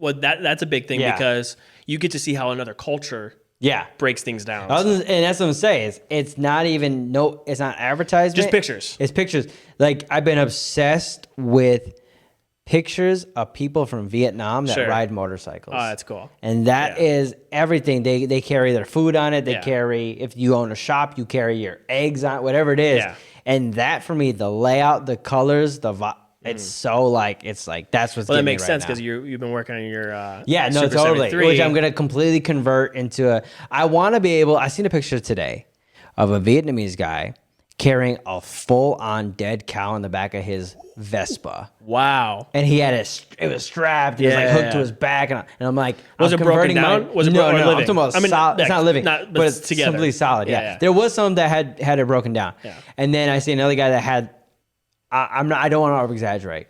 that's a big thing because you get to see how another culture breaks things down. And that's what I'm saying. It's not even it's not advertisement. Just pictures. It's pictures. Like I've been obsessed with pictures of people from Vietnam that ride motorcycles. Oh, that's cool. And that is everything. They carry their food on it. They carry, if you own a shop, you carry your eggs on it, whatever it is. Yeah. And that for me, the layout, the colors, the vibe. It's so like that's what's. Well, that getting makes me sense right because you've been working on your no, Super totally. 73. Which I'm gonna completely convert into I want to be able. I seen a picture today of a Vietnamese guy carrying a full-on dead cow in the back of his Vespa. Wow. And he had it was strapped. It was like hooked to his back, and I'm like, was it broken down? Was it no, living? I'm talking about solid. It's not living, but but it's together. completely solid. Yeah. There was some that had it broken down. Yeah. And then I see another guy that had. I don't want to over exaggerate.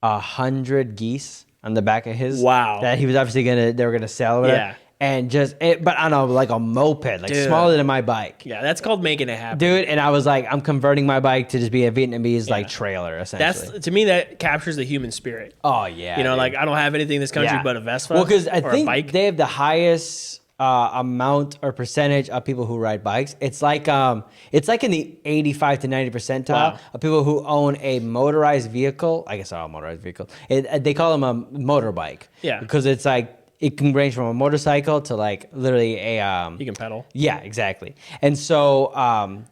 100 geese on the back of his. Wow. That he was obviously they were gonna sell it. Yeah. And but I don't know, like a moped, like smaller than my bike. Yeah, that's called making it happen. Dude, and I was like, I'm converting my bike to just be a Vietnamese like trailer, essentially. That's to me that captures the human spirit. Oh yeah. You know, dude. like I don't have anything in this country but a Vespa. Well, because I or think a bike. they have the highest amount or percentage of people who ride bikes. It's like in the 85 to 90 percentile of people who own a motorized vehicle. I guess not a motorized vehicle. They call them a motorbike. Yeah. Because it's like it can range from a motorcycle to like literally a You can pedal. Yeah, exactly. And so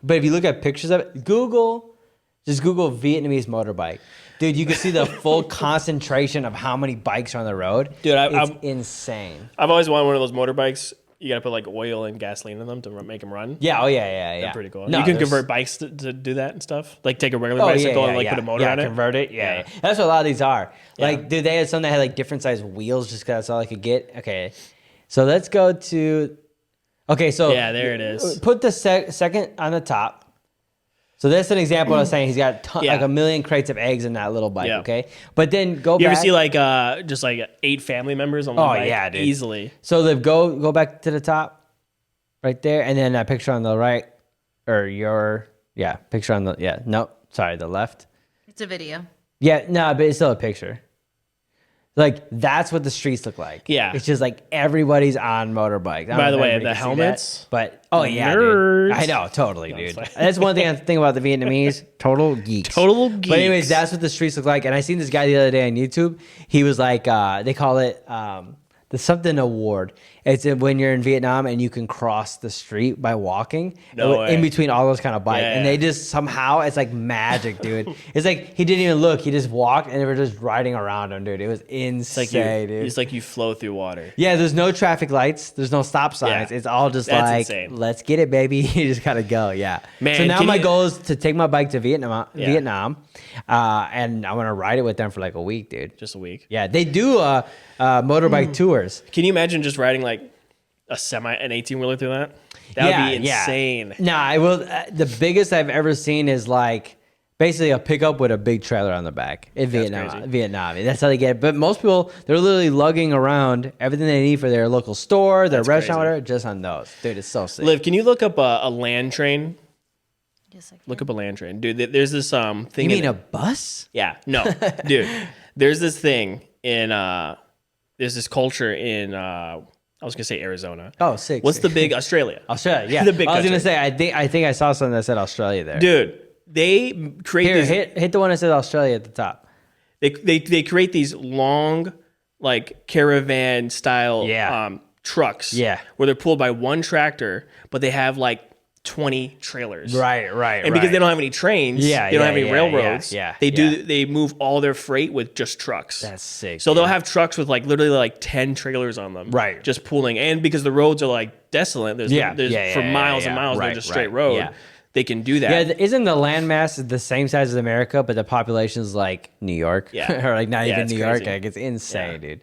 but if you look at pictures of it, just Google Vietnamese motorbike. Dude, you can see the full concentration of how many bikes are on the road. Dude, it's insane. I've always wanted one of those motorbikes. You got to put like oil and gasoline in them to make them run. Yeah, yeah. They're pretty cool. No, you can convert bikes to do that and stuff. Like take a regular bicycle and like put a motor on it. Convert it. Yeah. That's what a lot of these are. Like, dude, they had some that had like different size wheels just because that's all I could get. Okay, so let's go to. Okay, so yeah, there it is. Put the second on the top. So that's an example I was saying. He's got like a million crates of eggs in that little bike. Yeah. Okay, but then go back. You ever see like just like 8 family members on one bike? Yeah, dude. Easily. So go back to the top, right there, and then that picture on the right, or picture on the left. It's a video. Yeah, no, but it's still a picture. Like that's what the streets look like. Yeah, it's just like everybody's on motorbikes. By the way, the helmets. But nerds. dude. I know, totally, dude. That's one thing I think about the Vietnamese. Total geeks. Total geeks. But anyways, that's what the streets look like. And I seen this guy the other day on YouTube. He was like, they call it the something award. It's when you're in Vietnam and you can cross the street by walking in between all those kind of bikes. And they just somehow, it's like magic, dude. It's like he didn't even look. He just walked and they were just riding around him, dude. It was insane, dude. It's like you flow through water. Yeah, there's no traffic lights. There's no stop signs. Yeah. It's all just like, insane. Let's get it, baby. You just gotta go. Yeah. Man, so now my goal is to take my bike to Vietnam, and I want to ride it with them for like a week, dude. Just a week. Yeah, they do motorbike tours. Can you imagine just riding like an 18-wheeler through that? That would be insane. Yeah. Nah, I will. The biggest I've ever seen is like basically a pickup with a big trailer on the back in Vietnam. That's how they get it. But most people, they're literally lugging around everything they need for their local store, their restaurant, whatever, just on those. Dude, it's so sick. Liv, can you look up a land train? Yes, I can. Look up a land train. Dude, there's this thing. You mean a bus? Yeah. No. Dude, there's this thing in, there's this culture in, I was gonna say Arizona. Oh, sick. What's the big Australia? Australia, yeah. The big I was country. gonna say I think I saw something that said Australia there. Dude, they create hit the one that says Australia at the top. They create these long, like caravan style trucks. Yeah. Where they're pulled by one tractor, but they have like 20 trailers. Right. And because they don't have any trains, they don't have any railroads. They move all their freight with just trucks. That's sick. So they'll have trucks with like literally like 10 trailers on them. Right. Just pulling. And because the roads are like desolate, there's for miles and miles, they're just straight road. Yeah. They can do that. Yeah, isn't the landmass the same size as America, but the population is like New York? Yeah. Or like not even New York. Crazy. Like it's insane, dude.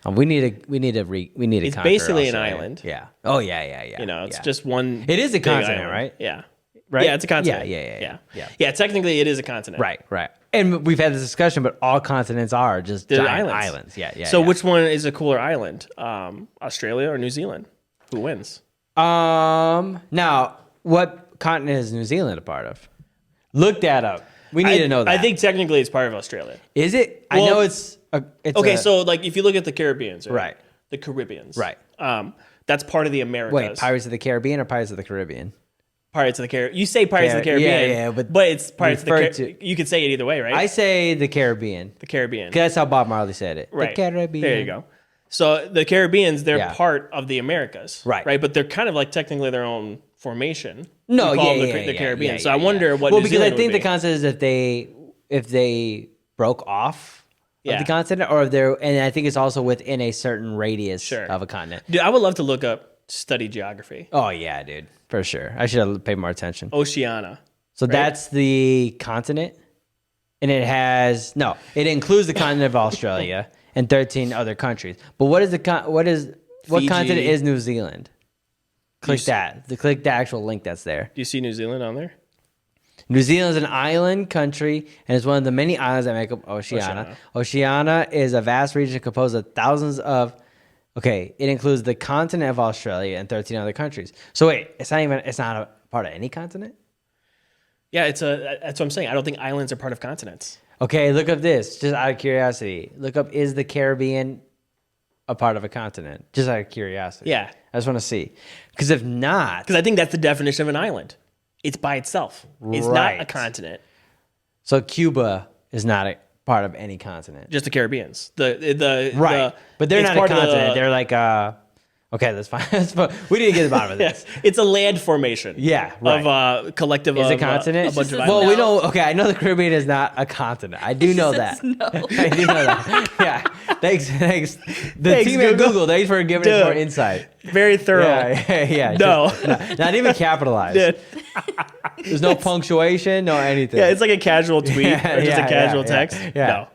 We need to It's basically an island. Yeah. Oh yeah. You know, it's just one. It is a continent, island. right? Yeah. Right. Yeah, it's a continent. Yeah. Technically, it is a continent. Right. And we've had this discussion, but all continents are just giant islands. Yeah. So which one is a cooler island? Australia or New Zealand? Who wins? Now, what continent is New Zealand a part of? Look that up. We need to know that. I think technically it's part of Australia. Is it? Well, I know it's okay. So like if you look at the Caribbeans, right? The Caribbeans, right? That's part of the Americas. Wait, Pirates of the Caribbean or Pirates of the Caribbean? Pirates of the Caribbean. You say Pirates of the Caribbean, yeah, but it's Pirates of the Caribbean. You could say it either way, right? I say the Caribbean. The Caribbean. That's how Bob Marley said it. Right. The Caribbean. There you go. So the Caribbeans, they're part of the Americas, right? But they're kind of like technically their own formation. No, the Caribbean. So I wonder what. Well, because I think the concept is if they broke off of the continent, or if they're, and I think it's also within a certain radius of a continent. Dude, I would love to study geography. Oh yeah, dude, for sure. I should have paid more attention. Oceania. So that's the continent. And it includes the continent of Australia and 13 other countries. But what continent is New Zealand? Click that. Click the actual link that's there. Do you see New Zealand on there? New Zealand is an island country and is one of the many islands that make up Oceania. Oceania is a vast region composed of thousands of. Okay, it includes the continent of Australia and 13 other countries. So wait, it's not a part of any continent? Yeah, that's what I'm saying. I don't think islands are part of continents. Okay, look up this, just out of curiosity. Look up, is the Caribbean a part of a continent? Just out of curiosity. Yeah. I just want to see. Because if not... Because I think that's the definition of an island. It's by itself. It's not a continent. So Cuba is not a part of any continent. Just the Caribbeans. But they're not a continent. They're like okay, that's fine. We need to get to the bottom of this. It's a land formation. Yeah, right. Of a collective is of a continent. A bunch of well, we know. Okay, I know the Caribbean is not a continent. I do know that. No. I do know that. Yeah. Thanks. The team at Google. Thanks for giving us more insight. Very thorough. Yeah. No. Not even capitalized. Dude. There's no punctuation, no anything. Yeah, it's like a casual tweet or just a casual text. No.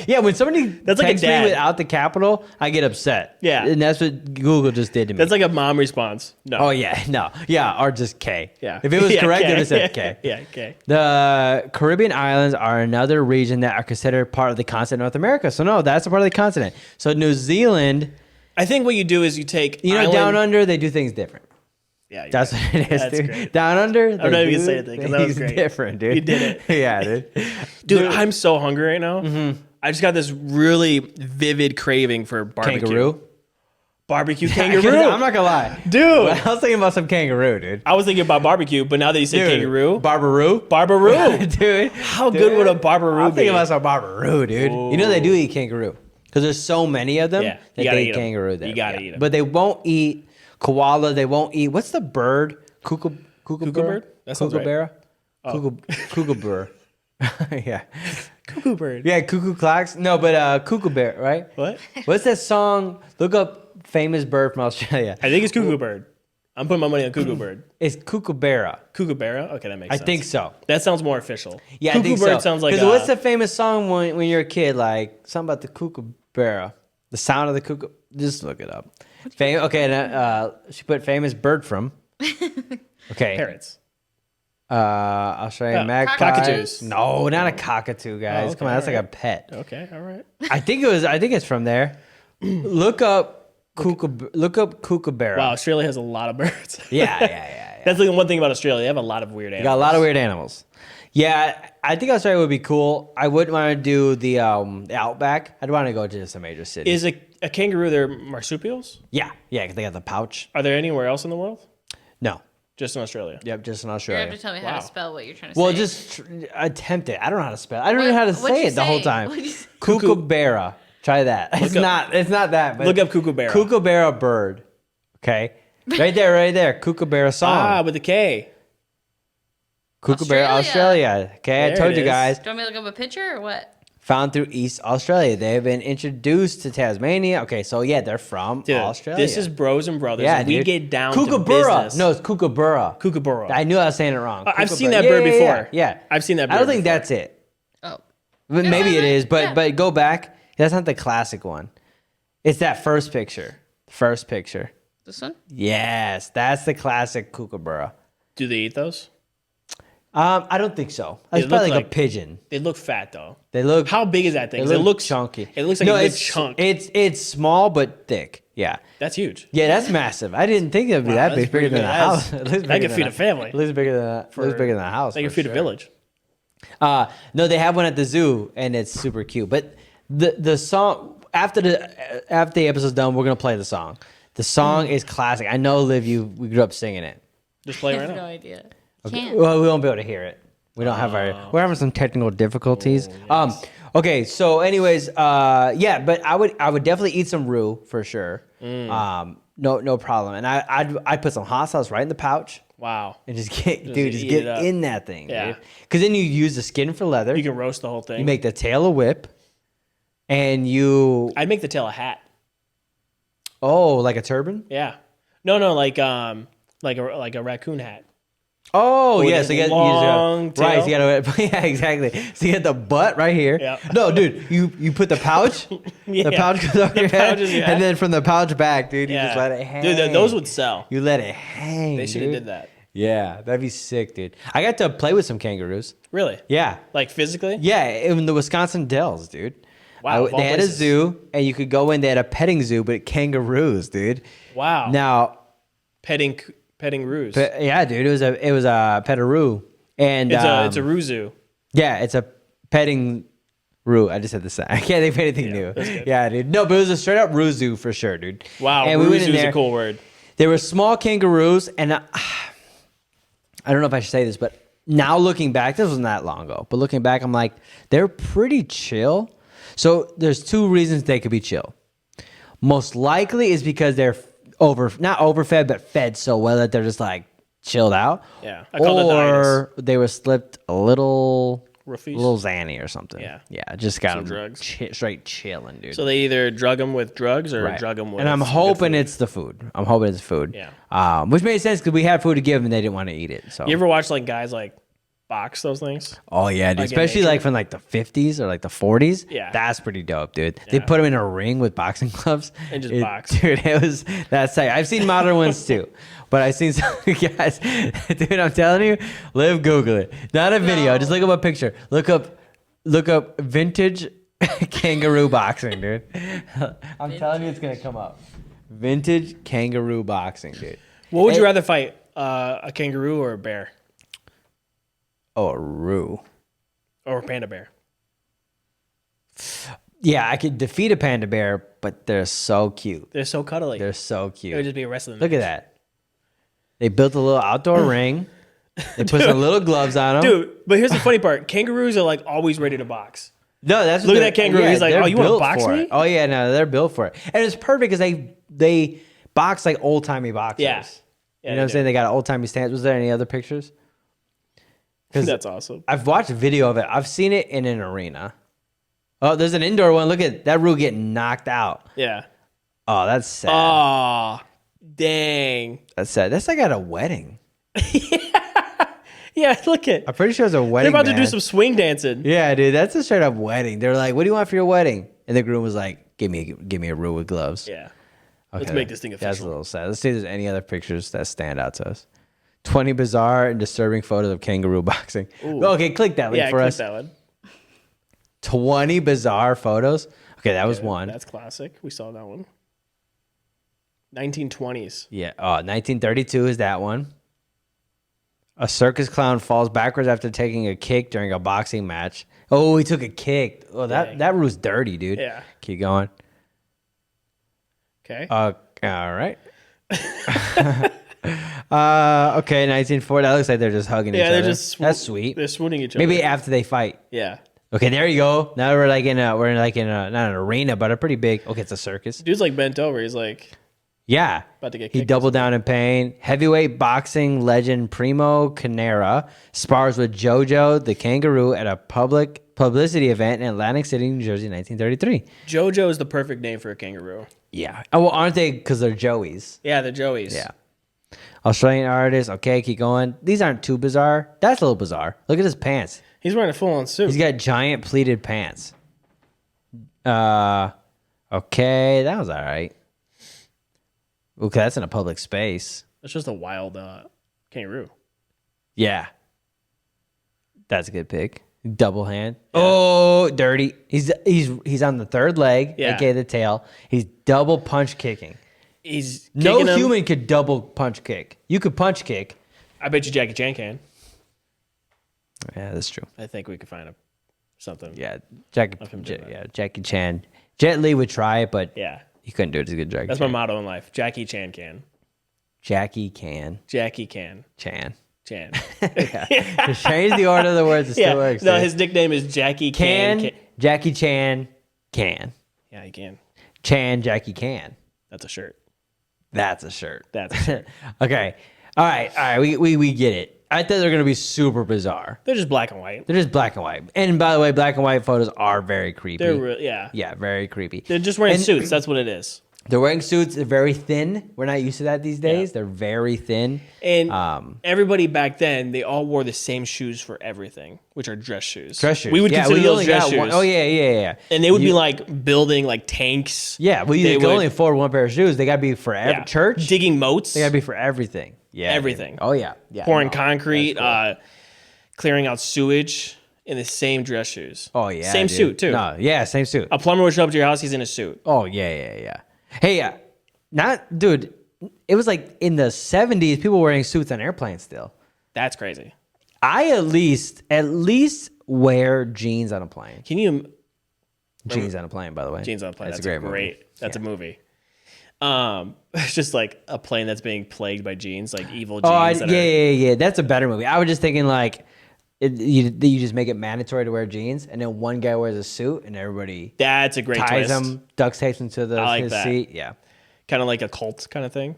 Yeah, when somebody that's like texts me without the capital, I get upset. Yeah. And that's what Google just did to me. That's like a mom response. No. Oh, yeah. No. Yeah, or just K. Yeah. If it was correct, it would have said K. Yeah, K. The Caribbean islands are another region that are considered part of the continent North America. So, no, that's a part of the continent. So, New Zealand... I think what you do is you take down under, they do things different. Yeah, that's what it is, dude. Great. Down under, I'm not even gonna say anything because that was great. Different, dude. You did it. Yeah, dude. Dude, I'm so hungry right now. Mm-hmm. I just got this really vivid craving for barbecue. Kangaroo? Barbecue kangaroo. I'm not gonna lie. Dude. I was thinking about some kangaroo, dude. I was thinking about barbecue, but now that you say kangaroo. Barbaroo? Dude. How good would a barbaroo be? I'm thinking about some barbaroo, dude. Ooh. You know they do eat kangaroo. Because there's so many of them that they eat kangaroo there. You gotta eat them. But they won't eat koala. They won't eat, what's the bird? Kookaburra? That sounds right. Kookaburra. Yeah. Cuckoo bird. Yeah, cuckoo clocks. No, but cuckoo bear, right? What? What's that song? Look up famous bird from Australia. I think it's cuckoo bird. I'm putting my money on cuckoo bird. It's kookaburra. Kookaburra? Okay, that makes sense. I think so. That sounds more official. Yeah, cuckoo I think bird so. sounds like because what's the famous song when you're a kid? Like something about the kookaburra. The sound of the cuckoo. Just look it up. Okay, she put famous bird from. Okay. Parrots. Australian magpie. Cockatoos. No, not a cockatoo, guys. Okay, come on, that's like a pet. Okay, all right. I think it's from there. Look up kookaburra. Wow, Australia has a lot of birds. Yeah. That's the one thing about Australia. They have a lot of weird animals. They got a lot of weird animals. Yeah, I think Australia would be cool. I wouldn't want to do the outback. I'd want to go to just a major city. Is a kangaroo their marsupials? Yeah, because they got the pouch. Are there anywhere else in the world? No. Just in Australia? Yep, just in You Australia. have to tell me how to spell what you're trying to say. Well, just attempt it. I don't know how to spell it. I don't know how to say it the whole time. Kookaburra. Try that. It's not that. But look up kookaburra. Kookaburra bird. Okay. Right there. Kookaburra song. With a K. Kookaburra, Australia. Okay, I told you guys. Do you want me to look up a picture or what? Found through East Australia. They have been introduced to Tasmania. Okay, so yeah, they're from Australia. This is Bros and Brothers. Yeah, and we get down to Kookaburra. business. No, it's Kookaburra. Kookaburra. I knew I was saying it wrong. I've seen that bird before. Yeah. I've seen that bird I don't think before. that's it. Oh. But maybe it is, but go back. That's not the classic one. It's that first picture. First picture. This one? Yes, that's the classic kookaburra. Do they eat those? I don't think so. It's probably like a pigeon. They look fat though. They look. How big is that thing? It looks chunky. It looks like a good chunk. It's small but thick. Yeah. That's huge. Yeah, that's massive. I didn't think it would be that big. Bigger than a house. That could feed a family. It looks bigger than a house. They can feed a village. No, they have one at the zoo, and it's super cute. But the song after the episode's done, we're gonna play the song. The song is classic. I know, Liv, we grew up singing it. Just play I right have now. no idea. Okay. Can't. Well, we won't be able to hear it. We don't have we're having some technical difficulties. Yes. Okay, so anyways, but I would definitely eat some roux for sure. No problem. And I'd put some hot sauce right in the pouch. Wow. And just get in that thing. Yeah. Because then you use the skin for leather. You can roast the whole thing. You make the tail a whip. And I'd make the tail a hat. Oh, like a turban? Yeah. No, like a raccoon hat. Oh, With yeah. his So you get long tail. right. So you gotta, yeah, exactly. So you get the butt right here. Yeah. No, dude, you put the pouch. Yeah. The pouch goes over your head, pouch is your head. and then from the pouch back, dude, you Yeah. just let it hang. Dude, those would sell. You let it hang. They should have dude. did that. Yeah, that'd be sick, dude. I got to play with some kangaroos. Really? Yeah. Like physically? Yeah, in the Wisconsin Dells, dude. Wow, of all they had a places. zoo, and you could go in. They had a petting zoo, but kangaroos, dude. Wow. Now, petting roos. yeah, dude, it was a petaroo, and It's a roo. yeah, it's a petting roo. I just said this. I can't think of anything new. that's good. Yeah, dude. No, but it was a straight up roo zoo for sure, dude. Wow, and we went in roo is there. a cool word. There were small kangaroos, and I don't know if I should say this, but now looking back, this wasn't that long ago, but looking back, I'm like, they're pretty chill. So there's two reasons they could be chill. Most likely is because they're not overfed, but fed so well that they're just like chilled out. Yeah, I call that Or they were slipped a little Roofies? Xanny or something. Yeah. Yeah, just got them drugs. straight chilling, dude. So they either drug them with drugs or Right. drug them with. And I'm good hoping food. it's the food. I'm hoping it's food. Yeah. Which made sense because we had food to give them and they didn't want to eat it. So. You ever watch like guys like box those things? Oh yeah, dude. Like in Especially nature? like from like the 50s or like the 40s. Yeah. That's pretty dope, dude. They Yeah. put them in a ring with boxing gloves. And just box. Dude, it was that's sick. I've seen modern ones too. But I've seen some guys, dude, I'm telling you, Google it. Not a video, No. just look up a picture. Look up vintage kangaroo boxing, dude. I'm telling you it's gonna come up. Vintage kangaroo boxing, dude. What would you Hey- rather fight, a kangaroo or a bear Oh, a roo. or a panda bear? Yeah, I could defeat a panda bear, but they're so cute. They're so cuddly. They're so It would cute. just be a wrestling. Look at that. They built a little outdoor ring. They put some little gloves on them. Dude, but here's the funny part: kangaroos are like always ready to box. No, that's what Look at they're- that kangaroo. He's like, they're "Oh, you wanna built box for me?" it. Oh yeah, no, they're built for it, and it's perfect because they box like old timey boxers. Yeah. You know what I'm saying? They got old timey stance. Was there any other pictures? Because That's awesome. I've watched a video of it. I've seen it in an arena. Oh, there's an indoor one. Look at that roo getting knocked out. Yeah. Oh, that's sad. Oh, dang. That's sad. That's like at a wedding. Yeah, look at. I'm pretty sure it's a They're wedding. about to do man. some swing dancing. Yeah, dude, that's a straight up wedding. They're like, "What do you want for your wedding?" And the groom was like, "Give me a roo with gloves." Yeah. Okay, Let's make this thing That's a official. little sad. Let's see if there's any other pictures that stand out to us. 20 bizarre and disturbing photos of kangaroo boxing. Okay, click that link Yeah, for click us. that one. 20 bizarre photos. Okay, that was one. That's classic. We saw that one. 1920s. Yeah. Oh, 1932 is that one. A circus clown falls backwards after taking a kick during a boxing match. Oh, he took a kick. Oh, Dang. that roo's dirty, dude. Yeah. Keep going. Okay. All right. Okay, 1940. That looks like they're just hugging each yeah, other. they're just That's sweet. They're swooning each other. Maybe after they fight. Yeah. Okay, there you go. Now we're like in not an arena, but a pretty big. Okay, it's a circus. Dude's like bent over. He's like Yeah. about to get He kicked. doubled down in pain. Heavyweight boxing legend Primo Canera spars with JoJo the kangaroo at a public publicity event in Atlantic City, New Jersey, 1933. JoJo is the perfect name for a kangaroo. Yeah. Oh, well, aren't they? Because they're Joeys. Yeah, the Joeys. Yeah. Australian artist. Okay, keep going. These aren't too bizarre. That's a little bizarre. Look at his pants. He's wearing a full-on suit. He's got giant pleated pants. Okay, that was all right. Okay, that's in a public space. That's just a wild kangaroo. Yeah. That's a good pick. Double hand. Oh, dirty. He's on the third leg, Yeah. aka the tail. He's double punch kicking. He's No kicking him. human could double punch kick. You could punch kick. I bet you Jackie Chan can. Yeah, that's true. I think we could find something. Yeah, Jackie. him doing that. Yeah, Jackie Chan. Jet Li would try it, but Yeah. he couldn't do it as a good Jackie. That's my Chan. motto in life. Jackie Chan can. Jackie can. Jackie can. Chan. Chan. Just change the order of the words. It yeah. still works. No, dude. his nickname is Jackie can. Jackie Chan. Can. Yeah, he can. Chan. Jackie can. That's a shirt. That's a shirt. That's a shirt. Okay. All right. We get it. I thought they're gonna be super bizarre. They're just black and white. They're just black and white. And by the way, black and white photos are very creepy. They're yeah. Yeah, very creepy. They're just wearing And- suits. That's what it is. They're wearing suits. They're very thin. We're not used to that these days. They're very thin. And everybody back then, they all wore the same shoes for everything, which are dress shoes. Dress shoes. We would consider those only dress got shoes. one. Oh, yeah. And they would be like building like tanks. Yeah, well, you can only afford one pair of shoes. They got to be for church. Digging moats. They got to be for everything. Yeah. Everything. Dude. Oh, yeah. Pouring concrete, clearing out sewage in the same dress shoes. Oh, yeah. Same dude. suit, too. No, yeah, same suit. A plumber would show up to your house, he's in a suit. Oh, yeah. Hey, dude, it was like in the 70s, people wearing suits on airplanes still. That's crazy. I at least wear jeans on a plane. Can you... Jeans on a plane, by the way. Jeans on a plane. That's a great That's a movie. It's just like a plane that's being plagued by jeans, like evil jeans. Yeah. That's a better movie. I was just thinking like, you just make it mandatory to wear jeans, and then one guy wears a suit, and everybody that's a great ties twist. him, duct tapes him to his seat. Yeah. Kind of like a cult kind of thing.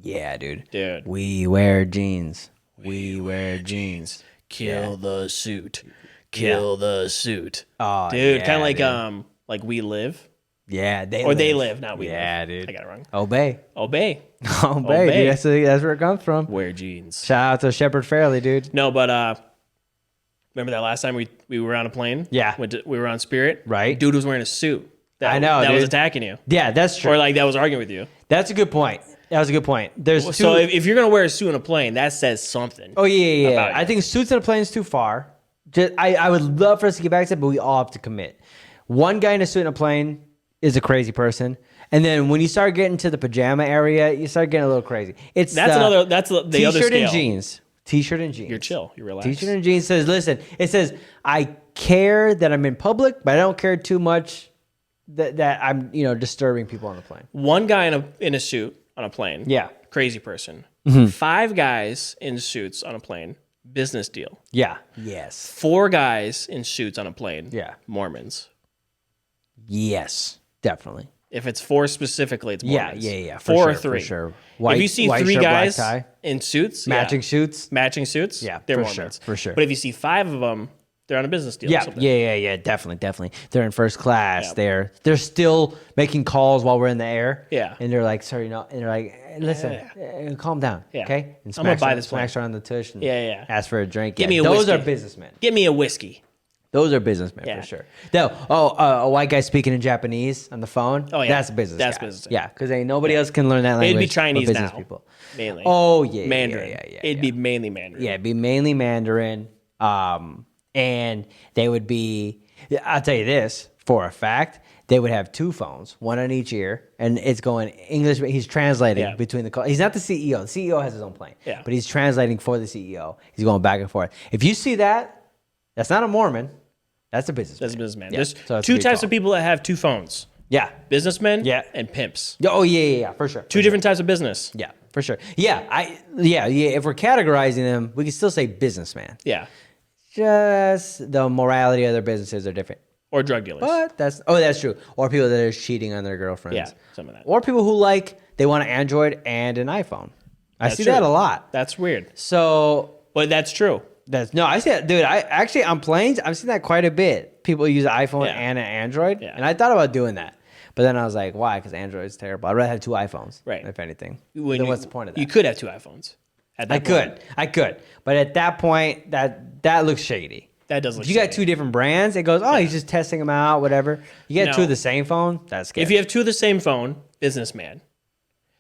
Yeah, dude. We wear jeans. We wear jeans. Kill the suit. Kill the suit. Oh, dude, yeah, kind of like We Live. Yeah, They Live, not We Live. Yeah, dude. I got it wrong. Obey. Obey. Dude. That's where it comes from. Wear jeans. Shout out to Shepard Fairley, dude. No, but remember that last time we were on a plane? Yeah. We were on Spirit? Right. Dude was wearing a suit. I know, That was dude. attacking you. Yeah, that's true. Or like that was arguing with you. That's a good point. There's two. So if you're going to wear a suit on a plane, that says something. Oh, yeah. about I you. think suits on a plane is too far. I would love for us to get back to it, but we all have to commit. One guy in a suit on a plane is a crazy person. And then when you start getting to the pajama area, you start getting a little crazy. That's the other scale. T-shirt and jeans. T-shirt and jeans. You're chill. You're relaxed. T-shirt and jeans says, listen, it says, I care that I'm in public, but I don't care too much that I'm, disturbing people on the plane. One guy in a suit on a plane. Yeah. Crazy person. 5 guys in suits on a plane. Business deal. Yeah. Yes. 4 guys in suits on a plane. Yeah. Mormons. Yes. Definitely. If it's 4 specifically, it's Mormons. Yeah. 4 or For 3. sure. If you see 3 shirt, guys black tie, in suits, matching suits, they're for Mormons. For sure. But if you see 5 of them, they're on a business deal. Or something. Yeah. Definitely. They're in first class. Yeah. They're still making calls while we're in the air. Yeah. And they're like, sorry, no. And they're like, listen, calm down. Yeah. Okay. And I'm gonna buy this smacks her on the tush. And Yeah. ask for a drink. Give me a Those whiskey. are businessmen. Give me a whiskey. Those are businessmen for sure. A white guy speaking in Japanese on the phone. Oh yeah, that's a business. That's guy. business. Yeah, because ain't nobody else can learn that language. It'd be Chinese but business now, people. mainly. Oh yeah, Mandarin. Yeah. It'd be mainly Mandarin. Yeah, it'd be mainly Mandarin. And they would be. I'll tell you this for a fact. They would have 2 phones, one on each ear, and it's going English. He's translating between the calls. He's not the CEO. The CEO has his own plane. Yeah. But he's translating for the CEO. He's going back and forth. If you see that, that's not a Mormon. That's a businessman. That's a businessman. Yeah. There's So 2 types of people that have 2 phones. Yeah. Businessmen and pimps. Oh, yeah, for sure. 2 different types of business. Yeah, for sure. Yeah, if we're categorizing them, we can still say businessman. Yeah. Just the morality of their businesses are different. Or drug dealers. But that's true. Or people that are cheating on their girlfriends. Yeah, some of that. Or people who they want an Android and an iPhone. I see true. that a lot. That's weird. So, but that's true. I see that, dude. I actually on planes, I've seen that quite a bit. People use an iPhone and an Android, and I thought about doing that, but then I was like, why? Because Android is terrible. I'd rather have 2 iPhones, right? If anything, then what's the point of that? You could have 2 iPhones. I could, but at that point, that looks shady. That does look. If you shady. got 2 different brands, it goes, he's just testing them out, whatever. You get 2 of the same phone, that's scary. If you have 2 of the same phone, businessman.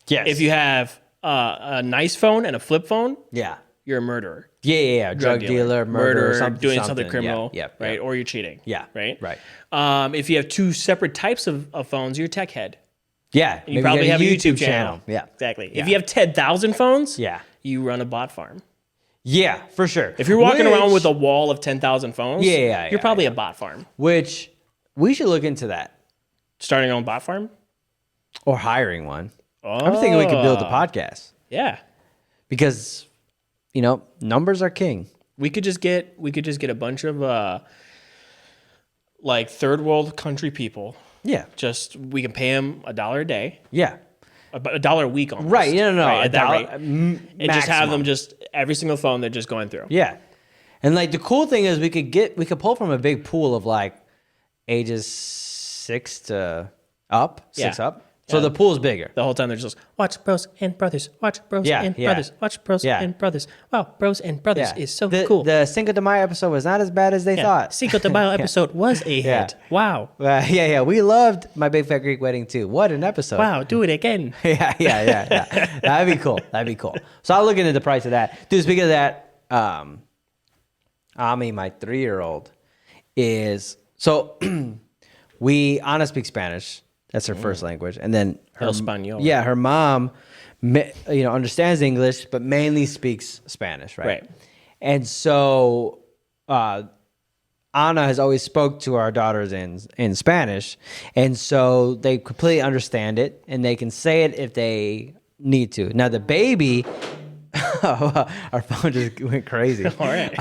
Yes. If you have a nice phone and a flip phone, you're a murderer. Yeah. Drug dealer, murderer, doing something criminal, right? Or you're cheating. Yeah. Right. Right. If you have 2 separate types of phones, you're a tech head. Yeah. And you probably have a YouTube channel. Yeah. Exactly. Yeah. If you have 10,000 phones, you run a bot farm. Yeah, for sure. If you're walking around with a wall of 10,000 phones, you're probably a bot farm. Which we should look into that. Starting your own bot farm? Or hiring one. I'm thinking we could build a podcast. Yeah. Because, numbers are king. We could just get a bunch of third world country people. Yeah. We can pay them $1 a day. Yeah. $1 a week almost. Right. No. Right, at that rate. And just have them every single phone they're just going through. Yeah. And the cool thing is we could pull from a big pool of ages 6 to up, 6 up. So the pool's bigger. The whole time they're just watch bros and brothers, watch bros and brothers, watch bros and brothers. Wow, bros and brothers is so cool. The Cinco de Mayo episode was not as bad as they thought. Cinco de Mayo episode was a hit. Wow. We loved My Big Fat Greek Wedding too. What an episode. Wow, do it again. Yeah. That'd be cool. So I'll look into the price of that. Dude, speaking of that, Ami, my 3-year-old, is so Anna speaks Spanish. That's her first language, and then El Español. Yeah, her mom, understands English, but mainly speaks Spanish, right? And so Anna has always spoke to our daughters in Spanish, and so they completely understand it, and they can say it if they need to. Now the baby. Our phone just went crazy. All right.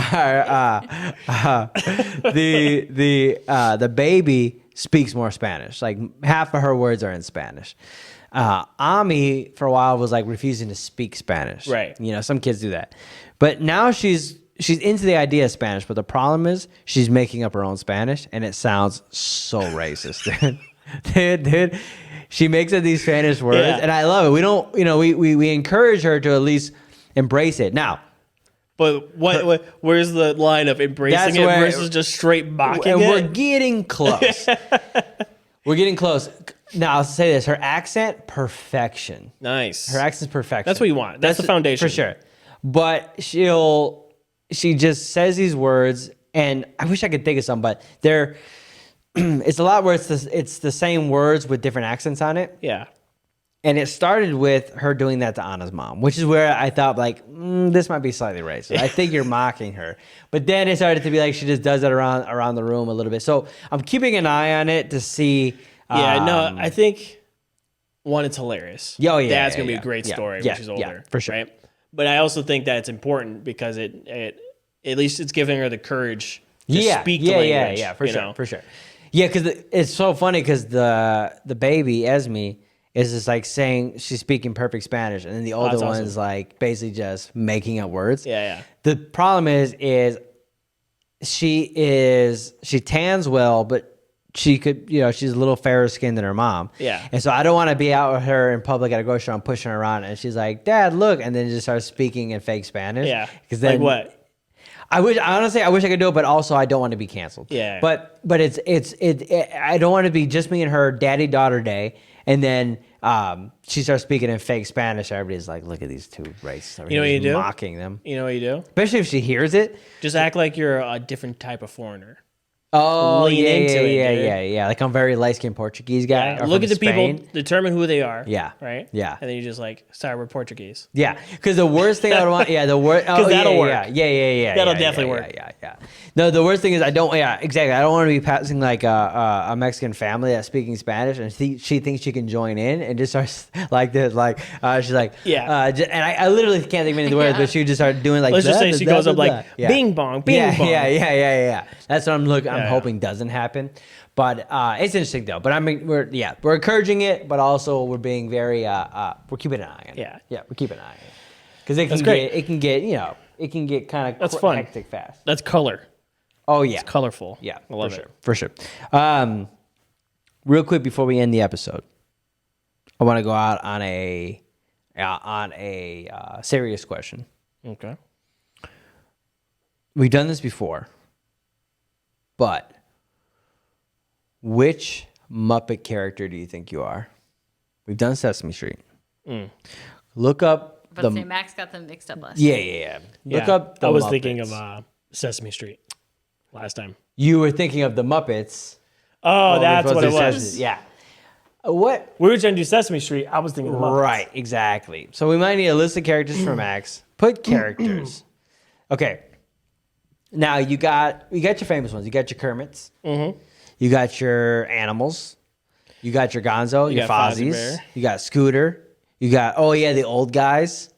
The baby speaks more Spanish. Like half of her words are in Spanish. Ami for a while was like refusing to speak Spanish. Right. Some kids do that. But now she's into the idea of Spanish, but the problem is she's making up her own Spanish and it sounds so racist, dude. She makes up these Spanish words and I love it. We don't, we encourage her to at least embrace it. Now, but where's the line of embracing it versus just straight mocking it? We're getting close. We're getting close. Now, I'll say this. Her accent, perfection. Nice. Her accent's perfection. That's what you want. That's the foundation. For sure. But she just says these words, and I wish I could think of some, but it's a lot where it's the same words with different accents on it. Yeah. And it started with her doing that to Anna's mom, which is where I thought, like, this might be slightly racist. I think you're mocking her. But then it started to be like she just does it around the room a little bit. So I'm keeping an eye on it to see. I think, one, it's hilarious. Dad's going to be a great story when she's older. Yeah, for sure. Right? But I also think that it's important because it at least it's giving her the courage to speak the language. For sure. Yeah, because it's so funny because the baby, Esme, is just like saying she's speaking perfect Spanish, and then the older one is like basically just making up words. Yeah. The problem is she tans well, but she could, she's a little fairer skinned than her mom. Yeah. And so I don't want to be out with her in public at a grocery store and pushing her around, and she's like, "Dad, look," and then just starts speaking in fake Spanish. Yeah. Because then like what? I wish I could do it, but also I don't want to be canceled. Yeah. But I don't want to be just me and her daddy-daughter day, and then she starts speaking in fake Spanish. Everybody's like, "Look at these two racists." You know what you do? Mocking them. You know what you do? Especially if she hears it. Just act like you're a different type of foreigner. Oh, Lean into it, yeah. Like I'm a very light-skinned Portuguese guy. Yeah. Look at the people, determine who they are. Yeah. Right? Yeah. And then you just like, sorry, we're Portuguese. Yeah. Because the worst thing I would want, the worst. Because that'll work. Yeah. That'll definitely work. Yeah. No, the worst thing is exactly. I don't want to be passing like a Mexican family that's speaking Spanish and she thinks she can join in and just starts like this. Like, she's like, and I literally can't think of any of the words, but she just started doing like, let's just say she goes up like, bing bong, bing bong. Yeah. That's what I'm hoping doesn't happen. But it's interesting though. But I mean, we're encouraging it, but also we're being very we're keeping an eye on it. Yeah, we're keeping an eye on it because it can get kind of fun. Hectic fast. That's color. Oh yeah, it's colorful. Yeah, I love it for sure. Real quick before we end the episode, I want to go out on a serious question. Okay. We've done this before, but which Muppet character do you think you are? We've done Sesame Street. Look up. But say Max got them mixed up last. Yeah. Look up. I was thinking of Sesame Street last time. You were thinking of the Muppets. Oh, that's what it was. Yeah. What? We were trying to do Sesame Street. I was thinking of the Muppets. Right, exactly. So we might need a list of characters for Max. Put characters. Okay. Now you got your famous ones. You got your Kermits. Mm-hmm. You got your animals. You got your Gonzo. Your Fozzies. You got Scooter. You got the old guys.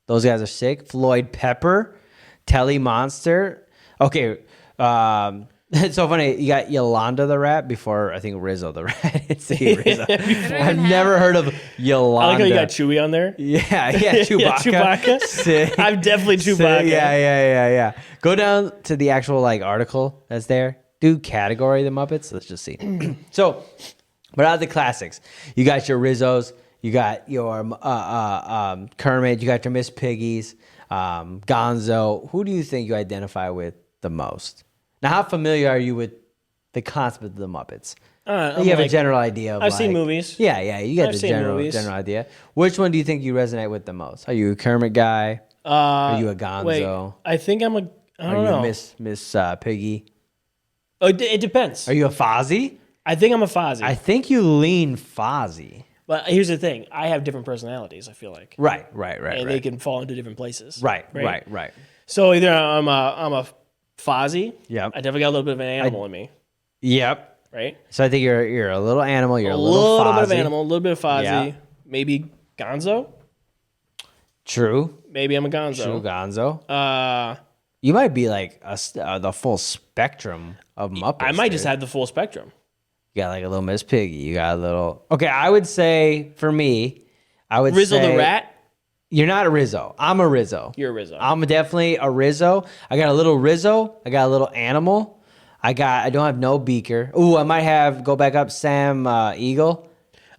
Those guys are sick. Floyd Pepper, Telly Monster. Okay. It's so funny. You got Yolanda the rat before I think Rizzo the rat. Rizzo. I've never heard of Yolanda. I like how you got Chewie on there. Yeah, Chewbacca. Sick. I'm definitely Chewbacca. Sick. Yeah. Go down to the actual article that's there. Do category the Muppets. Let's just see. So, But out of the classics, you got your Rizzos, you got your Kermit, you got your Miss Piggies, Gonzo. Who do you think you identify with the most? Now, how familiar are you with the concept of the Muppets? You have a general idea of I've seen movies. Yeah, you get the general idea. Which one do you think you resonate with the most? Are you a Kermit guy? Are you a Gonzo? Wait, I think I'm a. I don't know. Are you a Miss Piggy? Oh, it depends. Are you a Fozzie? I think I'm a Fozzie. I think you lean Fozzie. But here's the thing: I have different personalities. I feel like Right. and they can fall into different places. Right. So either I'm a Fozzie. Yep. I definitely got a little bit of an animal in me. Yep. Right. So I think you're a little animal. You're a little Fozzie. bit of animal, a little bit of Fozzie. Yeah. Maybe Gonzo. True. Maybe I'm a Gonzo. True Gonzo. You might be like the full spectrum of Muppets. I might just have the full spectrum. You got like a little Miss Piggy. You got a little. Okay, I would say for me, Rizzo say the Rat. You're not a Rizzo. I'm a Rizzo. You're a Rizzo. I'm definitely a Rizzo. I got a little Rizzo. I got a little animal. I don't have no beaker. Ooh, I might go back up Sam Eagle.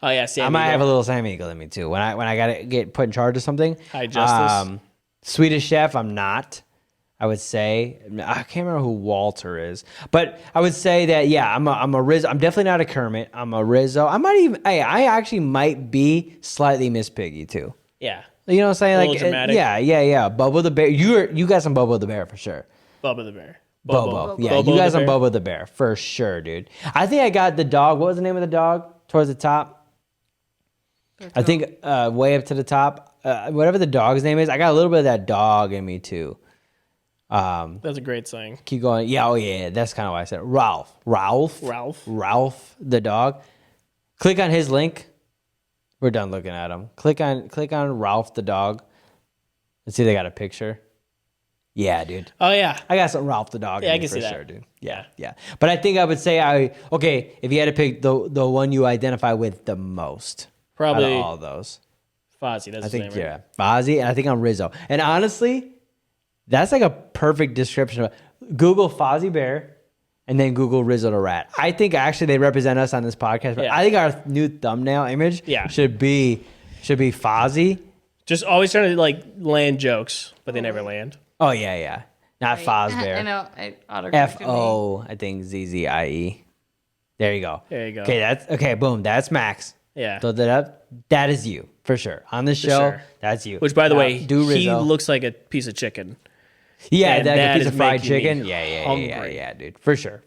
Oh yeah, Sam. I might have a little Sam Eagle in me too. When I gotta get put in charge of something. High Justice. Swedish Chef, I'm not. I would say I can't remember who Walter is, but I would say that I'm a Rizzo. I'm definitely not a Kermit. I'm a Rizzo. I actually might be slightly Miss Piggy too. Yeah. You know what I'm saying? A little dramatic. Yeah. Bubba the Bear. You got some Bubba the Bear for sure. Bubba the Bear. Bobo. Yeah, Bobo you got the some Bear. Bobo the Bear for sure, dude. I think I got the dog. What was the name of the dog towards the top? I think way up to the top. Whatever the dog's name is, I got a little bit of that dog in me too. That's a great saying. Keep going. Yeah, oh yeah, that's kind of why I said it. Ralph the dog. Click on his link. We're done looking at him. Click on Ralph the dog. Let's see, they got a picture. Yeah, dude. Oh yeah. I got some Ralph the dog. Yeah, in I me can for see that. sure, dude. Yeah. But I think I would say if you had to pick the one you identify with the most, Probably out of all those. Fozzie. That's I his think name, right? yeah, Fozzie, and I think I'm Rizzo. And honestly, that's like a perfect description of Google Fozzie Bear and then Google Rizzo the Rat. I think actually they represent us on this podcast. But Yeah. I think our new thumbnail image should be Fozzie. Just always trying to like land jokes, but they never land. Oh yeah. Not Foz Bear. I know. I autocorrected me. FO, I think ZZIE. There you go. There you go. Okay, boom. That's Max. Yeah. Throw that up. That is you for sure. On the show, sure. that's you. Which, by the Now, way, do he Rizzo. looks like a piece of chicken. Yeah, and that that piece is of fried making me chicken. Yeah, hungry. dude. For sure.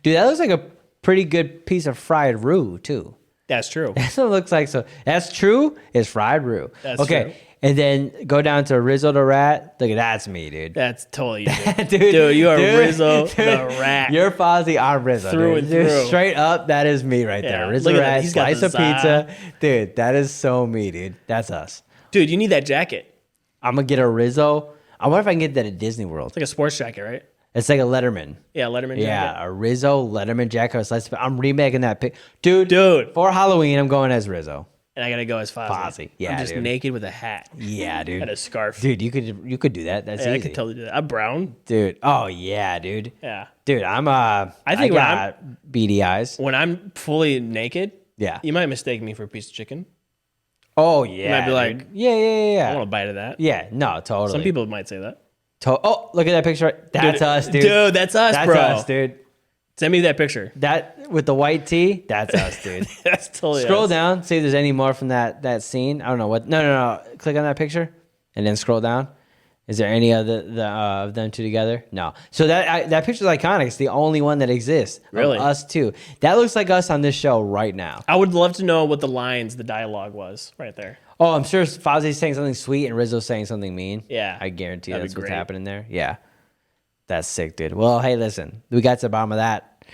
Dude, that looks like a pretty good piece of fried roux too. That's true. That's what it looks like. So that's true. It's fried roux. That's okay. true. And then go down to Rizzo the Rat. Look, that's me, dude. That's totally you. dude, you are Rizzo the Rat. You're Fozzie, I'm Rizzo. Through dude. and Dude, through. straight up, that is me right Yeah, there. Rizzo look at the that. Rat, He's got slice the of pizza. Dude, that is so me, dude. That's us. Dude, you need that jacket. I'm going to get a Rizzo. I wonder if I can get that at Disney World. It's like a sports jacket, right? It's like a Letterman. Yeah, Letterman jacket. Yeah, a Rizzo Letterman jacket. With slice of, I'm remaking that pic. Dude. For Halloween, I'm going as Rizzo. And I gotta go as Fozzie. Yeah, I'm just dude. naked with a hat. Yeah, dude. And a scarf. Dude, you could do that. That's Yeah, easy. I could totally do that. I'm brown. Dude. Oh yeah, dude. Yeah. Dude, I think when got beady eyes. When I'm fully naked, Yeah. you might mistake me for a piece of chicken. Oh yeah. You might be like, dude. Yeah. I want a bite of that. Yeah, no, totally. Some people might say that. Oh, look at that picture. That's us, dude. Dude, that's us, That's bro. us, dude. Send me that picture. That with the white tee, that's us, dude. That's totally Scroll us. down, see if there's any more from that scene. I don't know what. No. Click on that picture, and then scroll down. Is there any other of them two together? No. So that picture's iconic. It's the only one that exists. Really? Of us two. That looks like us on this show right now. I would love to know what the dialogue was right there. Oh, I'm sure Fozzie's saying something sweet and Rizzo's saying something mean. Yeah. I guarantee That'd that's be what's great. happening there. Yeah. That's sick, dude. Well, hey, listen. We got to the bottom of that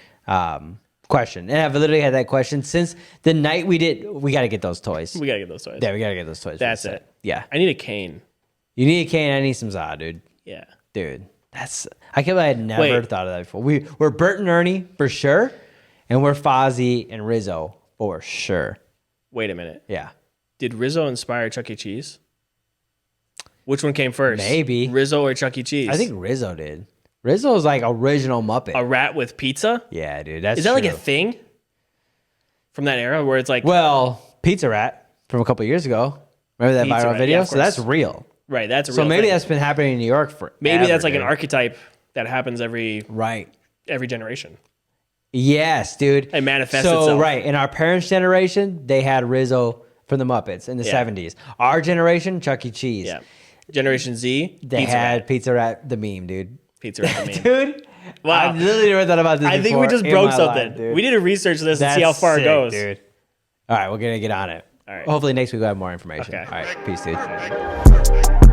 question. And I've literally had that question since the night we got to get those toys. We gotta get those toys. Yeah, we got to get those toys. for That's the set. it. Yeah. I need a cane. You need a cane. I need some za, dude. Yeah. Dude. I can't believe I had never Wait. thought of that before. We're Bert and Ernie for sure. And we're Fozzie and Rizzo for sure. Wait a minute. Yeah. Did Rizzo inspire Chuck E. Cheese? Which one came first? Maybe. Rizzo or Chuck E. Cheese? I think Rizzo did. Rizzo's like original Muppet. a rat with pizza. Yeah, dude. That's Is that like a true. thing? from that era where it's like, Well, Pizza Rat from a couple of years ago. Remember that Pizza viral Rat, video? yeah, of So that's course. real. right, that's a real So maybe thing. that's been happening in New York for Maybe that's like an archetype that happens every right. generation. Yes, dude. It manifests so, itself. right. In our parents' generation, they had Rizzo from the Muppets in the 70s. Our generation, Chuck E. Cheese. Yeah. Generation Z, They Pizza had Rat. Pizza Rat, the meme, dude. Pizza Rat, the meme. Dude, Wow. I've literally never thought about this I think before we just in broke my something. life, dude. We need to research this and That's see how far sick, it goes. dude. All right, we're going to get on it. All right. Hopefully next week we'll have more information. Okay. All right, peace, dude. All right.